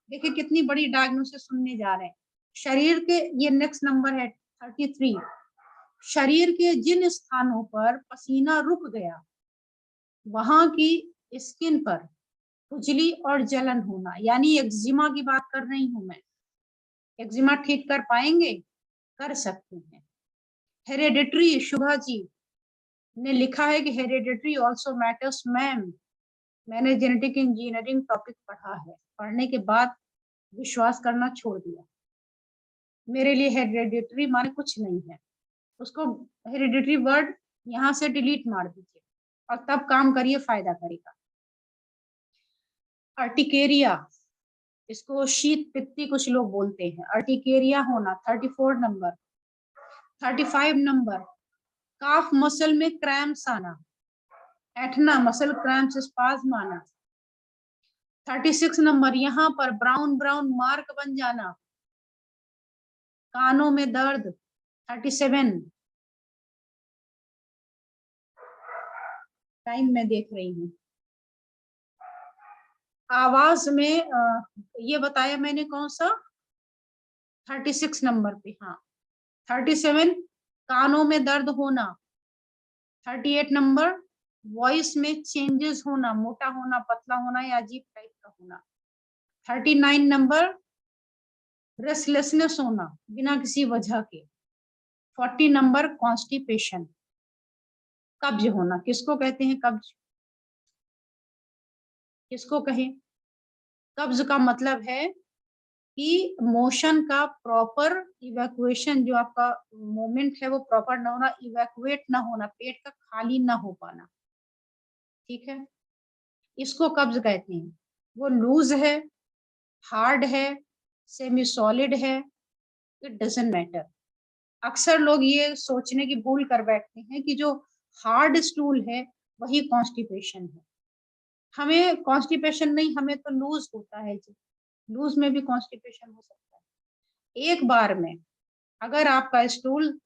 देखिए कितनी बड़ी डायग्नोसिस सुनने जा रहे हैं। शरीर के, ये नेक्स्ट नंबर है 33, शरीर के जिन स्थानों पर पसीना रुक गया वहां की स्किन पर खुजली और जलन होना, यानी एक्जिमा की बात कर रही हूं मैं। एक्जिमा ठीक कर पाएंगे? कर सकते हैं। हेरेडिटरी, शुभा जी ने लिखा है कि हेरेडिटरी ऑल्सो मैटर्स। मैम, मैंने जेनेटिक इंजीनियरिंग टॉपिक पढ़ा है, पढ़ने के बाद विश्वास करना छोड़ दिया। मेरे लिए हेरेडिटरी माने कुछ नहीं है, उसको हेरिडिटरी वर्ड यहाँ से डिलीट मार दीजिए और तब काम करिए, फायदा करेगा। अर्टिकेरिया, इसको शीत पित्ती कुछ लोग बोलते हैं, अर्टिकेरिया होना 34 नंबर। 35 नंबर, काफ मसल में क्रैम्प्स आना, ऐठना, मसल क्रैम्प्स, स्पाज्म आना। 36 नंबर, यहाँ पर ब्राउन ब्राउन मार्क बन जाना, कानों में दर्द। 37, टाइम मैं देख रही हूँ। आवाज में ये बताया मैंने कौन सा, 36 नंबर पे, हाँ। 37 कानों में दर्द होना। 38 नंबर वॉइस में चेंजेस होना, मोटा होना, पतला होना या अजीब टाइप का होना। 39 नंबर रेस्टलेसनेस होना बिना किसी वजह के। 40 नंबर कॉन्स्टिपेशन, कब्ज होना। किसको कहते हैं कब्ज? किसको कहें? कब्ज का मतलब है कि मोशन का प्रॉपर इवैक्यूएशन, जो आपका मूवमेंट है वो प्रॉपर ना होना, इवैक्यूएट ना होना, पेट का खाली ना हो पाना, ठीक है, इसको कब्ज कहते हैं। वो लूज है, हार्ड है, सेमी सॉलिड है, इट डजंट मैटर। अक्सर लोग ये सोचने की भूल कर बैठते हैं कि जो हार्ड स्टूल है वही कॉन्स्टिपेशन है। हमें कॉन्स्टिपेशन नहीं, हमें तो लूज होता है जी, लूज में भी कॉन्स्टिपेशन हो सकता है। एक बार में अगर आपका स्टूल,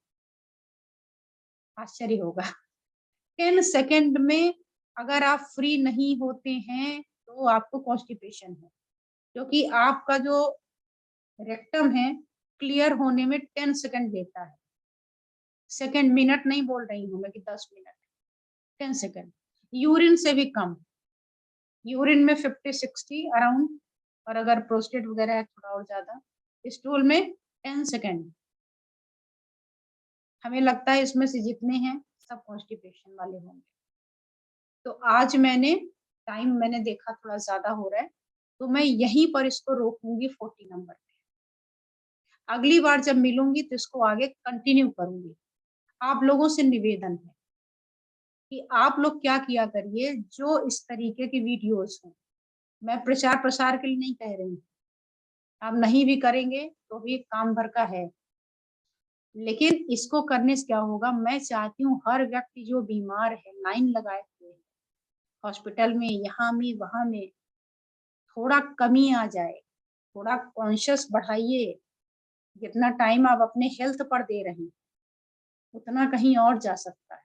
आश्चर्य होगा, 10 सेकेंड में अगर आप फ्री नहीं होते हैं तो आपको कॉन्स्टिपेशन है, क्योंकि आपका जो रेक्टम है क्लियर होने में 10 सेकेंड लेता है। सेकेंड, मिनट नहीं बोल रही हूँ मैं कि 10 मिनट, 10 सेकेंड। यूरिन से भी कम, यूरिन में 50-60 अराउंड, और अगर प्रोस्टेट वगैरह है थोड़ा और ज्यादा। स्टूल में 10 सेकेंड। हमें लगता है इसमें से जितने हैं सब कॉन्स्टिपेशन वाले होंगे। तो आज मैंने टाइम मैंने देखा थोड़ा ज्यादा हो रहा है, तो मैं यहीं पर इसको रोकूंगी 40 नंबर पे। अगली बार जब मिलूंगी तो इसको आगे कंटिन्यू करूंगी। आप लोगों से निवेदन है कि आप लोग क्या किया करिए, जो इस तरीके की वीडियोस हैं, मैं प्रचार प्रसार के लिए नहीं कह रही हूँ, आप नहीं भी करेंगे तो भी काम भर का है, लेकिन इसको करने से क्या होगा, मैं चाहती हूँ हर व्यक्ति जो बीमार है, लाइन लगाए हुए हॉस्पिटल में, यहाँ में वहां में, थोड़ा कमी आ जाए, थोड़ा कॉन्शियस बढ़ाइए। जितना टाइम आप अपने हेल्थ पर दे रहे हैं उतना कहीं और जा सकता है।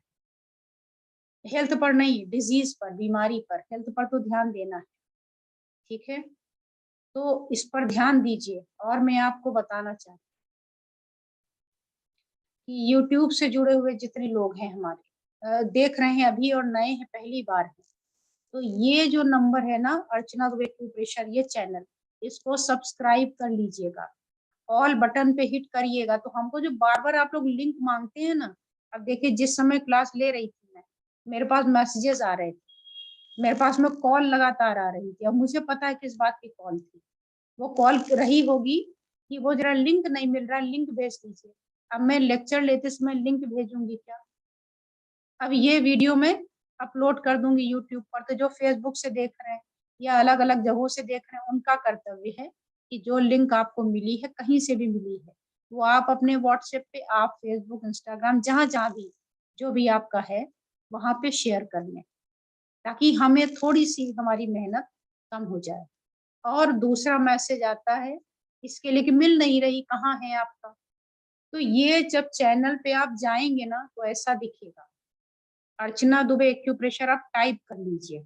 हेल्थ पर नहीं, डिजीज पर, बीमारी पर, हेल्थ पर तो ध्यान देना है, ठीक है। तो इस पर ध्यान दीजिए। और मैं आपको बताना चाहती हूँ कि YouTube से जुड़े हुए जितने लोग हैं हमारे, देख रहे हैं अभी और नए हैं, पहली बार है, तो ये जो नंबर है ना, अर्चना दुबे एक्यूप्रेशर, ये चैनल, इसको सब्सक्राइब कर लीजिएगा, ऑल बटन पे हिट करिएगा। तो हमको जो बार बार आप लोग लिंक मांगते हैं ना, अब देखिए जिस समय क्लास ले रही थी मैं, मेरे पास मैसेजेस आ रहे थे, मेरे पास में कॉल लगातार आ रही थी। अब मुझे पता है किस बात की कॉल थी, वो कॉल रही होगी कि वो जरा लिंक नहीं मिल रहा, लिंक भेज दीजिए। अब मैं लेक्चर लेते समय लिंक भेजूंगी क्या? अब ये वीडियो में अपलोड कर दूंगी यूट्यूब पर, तो जो फेसबुक से देख रहे हैं या अलग अलग जगहों से देख रहे हैं, उनका कर्तव्य है कि जो लिंक आपको मिली है, कहीं से भी मिली है, वो आप अपने व्हाट्सएप पे, आप फेसबुक, इंस्टाग्राम, जहां जहां भी जो भी आपका है वहां पे शेयर कर लें, ताकि हमें थोड़ी सी हमारी मेहनत कम हो जाए। और दूसरा मैसेज आता है इसके लिए कि मिल नहीं रही, कहाँ है आपका? तो ये जब चैनल पे आप जाएंगे ना तो ऐसा दिखेगा, अर्चना दुबे एक्यूप्रेशर आप टाइप कर लीजिए।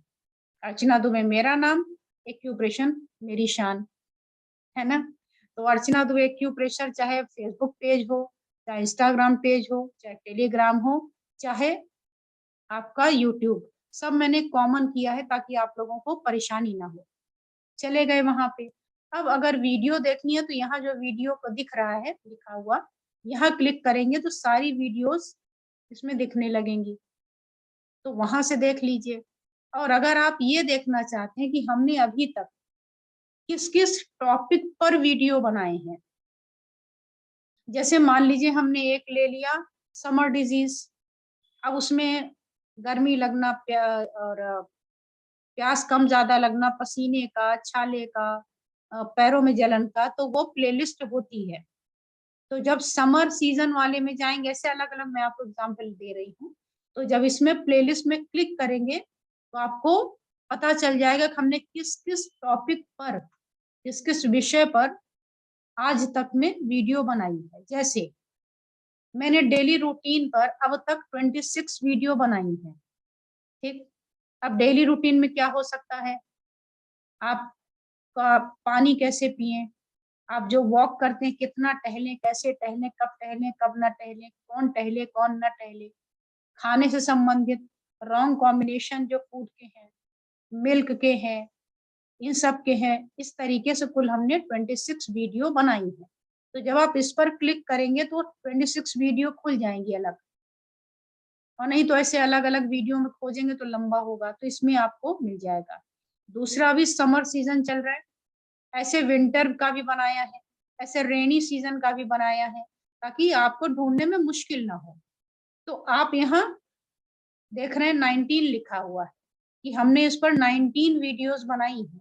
अर्चना दुबे मेरा नाम, एक्यूप्रेशन मेरी शान, है ना। तो अर्चना दुबे एक्यूप्रेशर, चाहे फेसबुक पेज हो, चाहे इंस्टाग्राम पेज हो, चाहे टेलीग्राम हो, चाहे आपका यूट्यूब, सब मैंने कॉमन किया है ताकि आप लोगों को परेशानी ना हो। चले गए वहां पे। अब अगर वीडियो देखनी है तो यहाँ जो वीडियो को दिख रहा है लिखा हुआ, यहाँ क्लिक करेंगे तो सारी वीडियोस इसमें दिखने लगेंगी, तो वहां से देख लीजिए। और अगर आप ये देखना चाहते हैं कि हमने अभी तक किस किस टॉपिक पर वीडियो बनाए हैं, जैसे मान लीजिए हमने एक ले लिया समर डिजीज, अब उसमें गर्मी लगना, और प्यास कम ज्यादा लगना, पसीने का, छाले का, पैरों में जलन का, तो वो प्लेलिस्ट होती है। तो जब समर सीजन वाले में जाएंगे, ऐसे अलग अलग मैं आपको एग्जांपल दे रही हूँ, तो जब इसमें प्लेलिस्ट में क्लिक करेंगे तो आपको पता चल जाएगा कि हमने किस किस टॉपिक पर, किस किस विषय पर आज तक में वीडियो बनाई है। जैसे मैंने डेली रूटीन पर अब तक 26 वीडियो बनाई है, ठीक। अब डेली रूटीन में क्या हो सकता है, आप पानी कैसे पिएं, आप जो वॉक करते हैं कितना टहलें, कैसे टहलें, कब ना टहलें, कौन ना टहले, खाने से संबंधित रॉन्ग कॉम्बिनेशन जो फूड के हैं, मिल्क के हैं, इन सब के हैं, इस तरीके से कुल हमने 26 वीडियो बनाई है। तो जब आप इस पर क्लिक करेंगे तो 26 वीडियो खुल जाएंगी अलग, और नहीं तो ऐसे अलग अलग वीडियो में खोजेंगे तो लंबा होगा, तो इसमें आपको मिल जाएगा। दूसरा, अभी समर सीजन चल रहा है, ऐसे विंटर का भी बनाया है, ऐसे रेनी सीजन का भी बनाया है, ताकि आपको ढूंढने में मुश्किल ना हो। तो आप यहाँ देख रहे हैं 19 लिखा हुआ है कि हमने इस पर 19 वीडियोस बनाई है।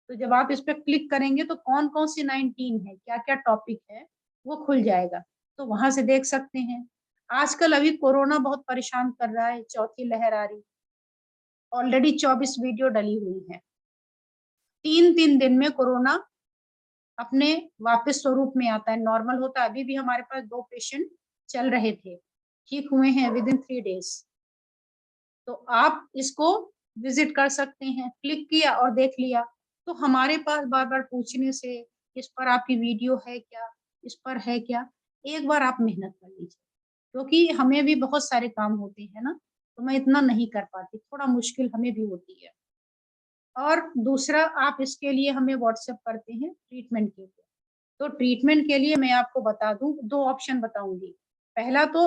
तो जब आप इस पर क्लिक करेंगे तो कौन कौन सी 19 है, क्या क्या टॉपिक है, वो खुल जाएगा, तो वहां से देख सकते हैं। आजकल अभी कोरोना बहुत परेशान कर रहा है, चौथी लहर आ रही, ऑलरेडी 24 वीडियो डली हुई है। 3 दिन में कोरोना अपने वापस स्वरूप में आता है, नॉर्मल होता है। अभी भी हमारे पास 2 पेशेंट चल रहे थे, ठीक हुए हैं विद इन 3 डेज। तो आप इसको विजिट कर सकते हैं, क्लिक किया और देख लिया। तो हमारे पास बार बार पूछने से, इस पर आपकी वीडियो है क्या, इस पर है क्या, एक बार आप मेहनत कर लीजिए, क्योंकि हमें भी बहुत सारे काम होते हैं ना, तो मैं इतना नहीं कर पाती, थोड़ा मुश्किल हमें भी होती है। और दूसरा, आप इसके लिए हमें व्हाट्सएप करते हैं ट्रीटमेंट के लिए, तो ट्रीटमेंट के लिए मैं आपको बता दूं, 2 ऑप्शन बताऊंगी। पहला तो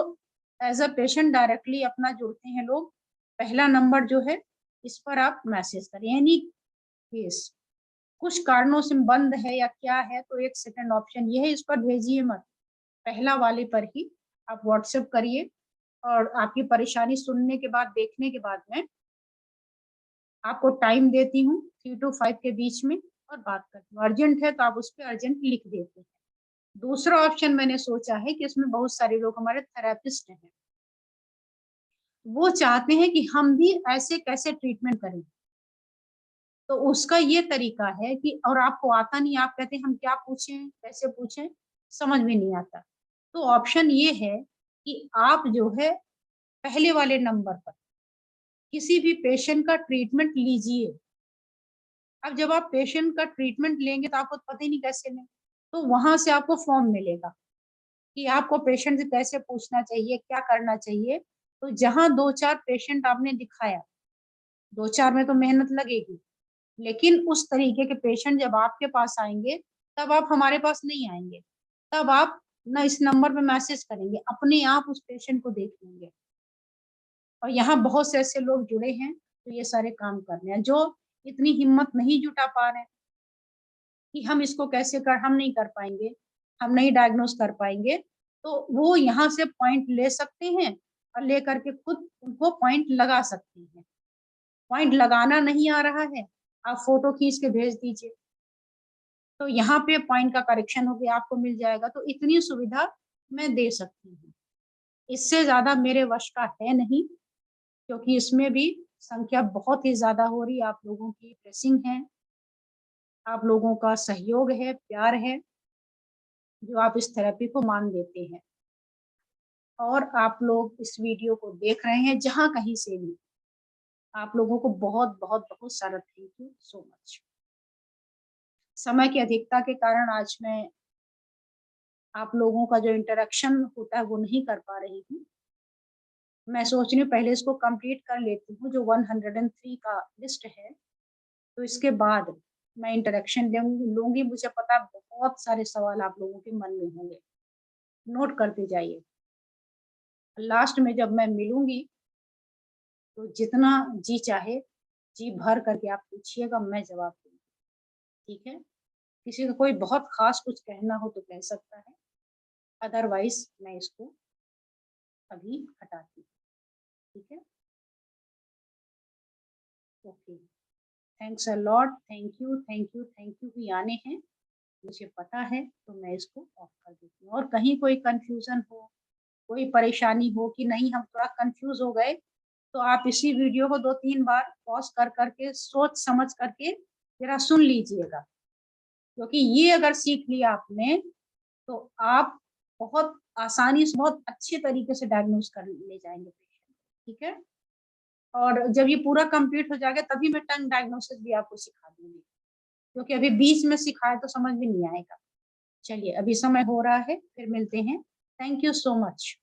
एज अ पेशेंट डायरेक्टली अपना जुड़ते हैं लोग, पहला नंबर जो है इस पर आप मैसेज करें, यानी केस कुछ कारणों से बंद है या क्या है, तो एक सेकंड ऑप्शन ये है, इस पर भेजिए मत, पहला वाले पर ही आप व्हाट्सएप करिए, और आपकी परेशानी सुनने के बाद, देखने के बाद में आपको टाइम देती हूँ 3 to 5 के बीच में, और बात करती हूँ। अर्जेंट है तो आप उस पर अर्जेंट लिख देते हैं। दूसरा ऑप्शन मैंने सोचा है कि इसमें बहुत सारे लोग हमारे थेरेपिस्ट हैं, वो चाहते हैं कि हम भी ऐसे कैसे ट्रीटमेंट करें, तो उसका ये तरीका है कि, और आपको आता नहीं, आप कहते हैं हम क्या पूछें, कैसे पूछें, समझ में नहीं आता। तो ऑप्शन ये है कि आप जो है पहले वाले नंबर पर किसी भी पेशेंट का ट्रीटमेंट लीजिए। अब जब आप पेशेंट का ट्रीटमेंट लेंगे तो आपको पता ही नहीं कैसे लें, तो वहां से आपको फॉर्म मिलेगा कि आपको पेशेंट से कैसे पूछना चाहिए, क्या करना चाहिए। तो जहां 2-4 पेशेंट आपने दिखाया, 2-4 में तो मेहनत लगेगी, लेकिन उस तरीके के पेशेंट जब आपके पास आएंगे, तब आप हमारे पास नहीं आएंगे, तब आप ना इस नंबर पे मैसेज करेंगे, अपने आप उस पेशेंट को देख लेंगे। और यहाँ बहुत से ऐसे लोग जुड़े हैं तो ये सारे काम कर रहे हैं, जो इतनी हिम्मत नहीं जुटा पा रहे हैं कि हम इसको कैसे कर, हम नहीं कर पाएंगे, हम नहीं डायग्नोस कर पाएंगे, तो वो यहाँ से पॉइंट ले सकते हैं, और ले करके खुद उनको पॉइंट लगा सकते हैं। पॉइंट लगाना नहीं आ रहा है, आप फोटो खींच के भेज दीजिए, तो यहाँ पे पॉइंट का करेक्शन होकर आपको मिल जाएगा। तो इतनी सुविधा मैं दे सकती हूँ, इससे ज्यादा मेरे वश का है नहीं, क्योंकि इसमें भी संख्या बहुत ही ज्यादा हो रही है, आप लोगों की प्रेसिंग है, आप लोगों का सहयोग है, प्यार है, जो आप इस थेरेपी को मान देते हैं, और आप लोग इस वीडियो को देख रहे हैं जहां कहीं से भी, आप लोगों को बहुत बहुत बहुत सारा थैंक यू सो मच। समय की अधिकता के कारण आज मैं आप लोगों का जो इंटरेक्शन होता है वो नहीं कर पा रही हूँ। मैं सोच रही हूँ पहले इसको कंप्लीट कर लेती हूँ, जो 103 का लिस्ट है, तो इसके बाद मैं इंटरेक्शन लूंगी। मुझे पता है बहुत सारे सवाल आप लोगों के मन में होंगे, नोट करते जाइए। लास्ट में जब मैं मिलूंगी तो जितना जी चाहे जी भर करके आप पूछिएगा, मैं जवाब दूंगी, ठीक है। किसी का कोई बहुत खास कुछ कहना हो तो कह सकता है, अदरवाइज मैं इसको अभी हटाती हूँ, ठीक है। Okay, thanks a lot, thank you thank you thank you भी आने हैं, मुझे पता है, तो मैं इसको ऑफ कर देती हूँ। और कहीं कोई कंफ्यूजन हो, कोई परेशानी हो कि नहीं हम थोड़ा कंफ्यूज हो गए, तो आप इसी वीडियो को 2-3 बार पॉज कर करके सोच समझ करके जरा सुन लीजिएगा, क्योंकि ये अगर सीख लिया आपने तो आप बहुत आसानी से, बहुत अच्छे तरीके से डायग्नोज कर ले जाएंगे पेशेंट, ठीक है। और जब ये पूरा कंप्लीट हो जाएगा तभी मैं टंग डायग्नोसिस भी आपको सिखा दूंगी, क्योंकि अभी बीच में सिखाए तो समझ में नहीं आएगा। चलिए, अभी समय हो रहा है, फिर मिलते हैं। Thank you so much.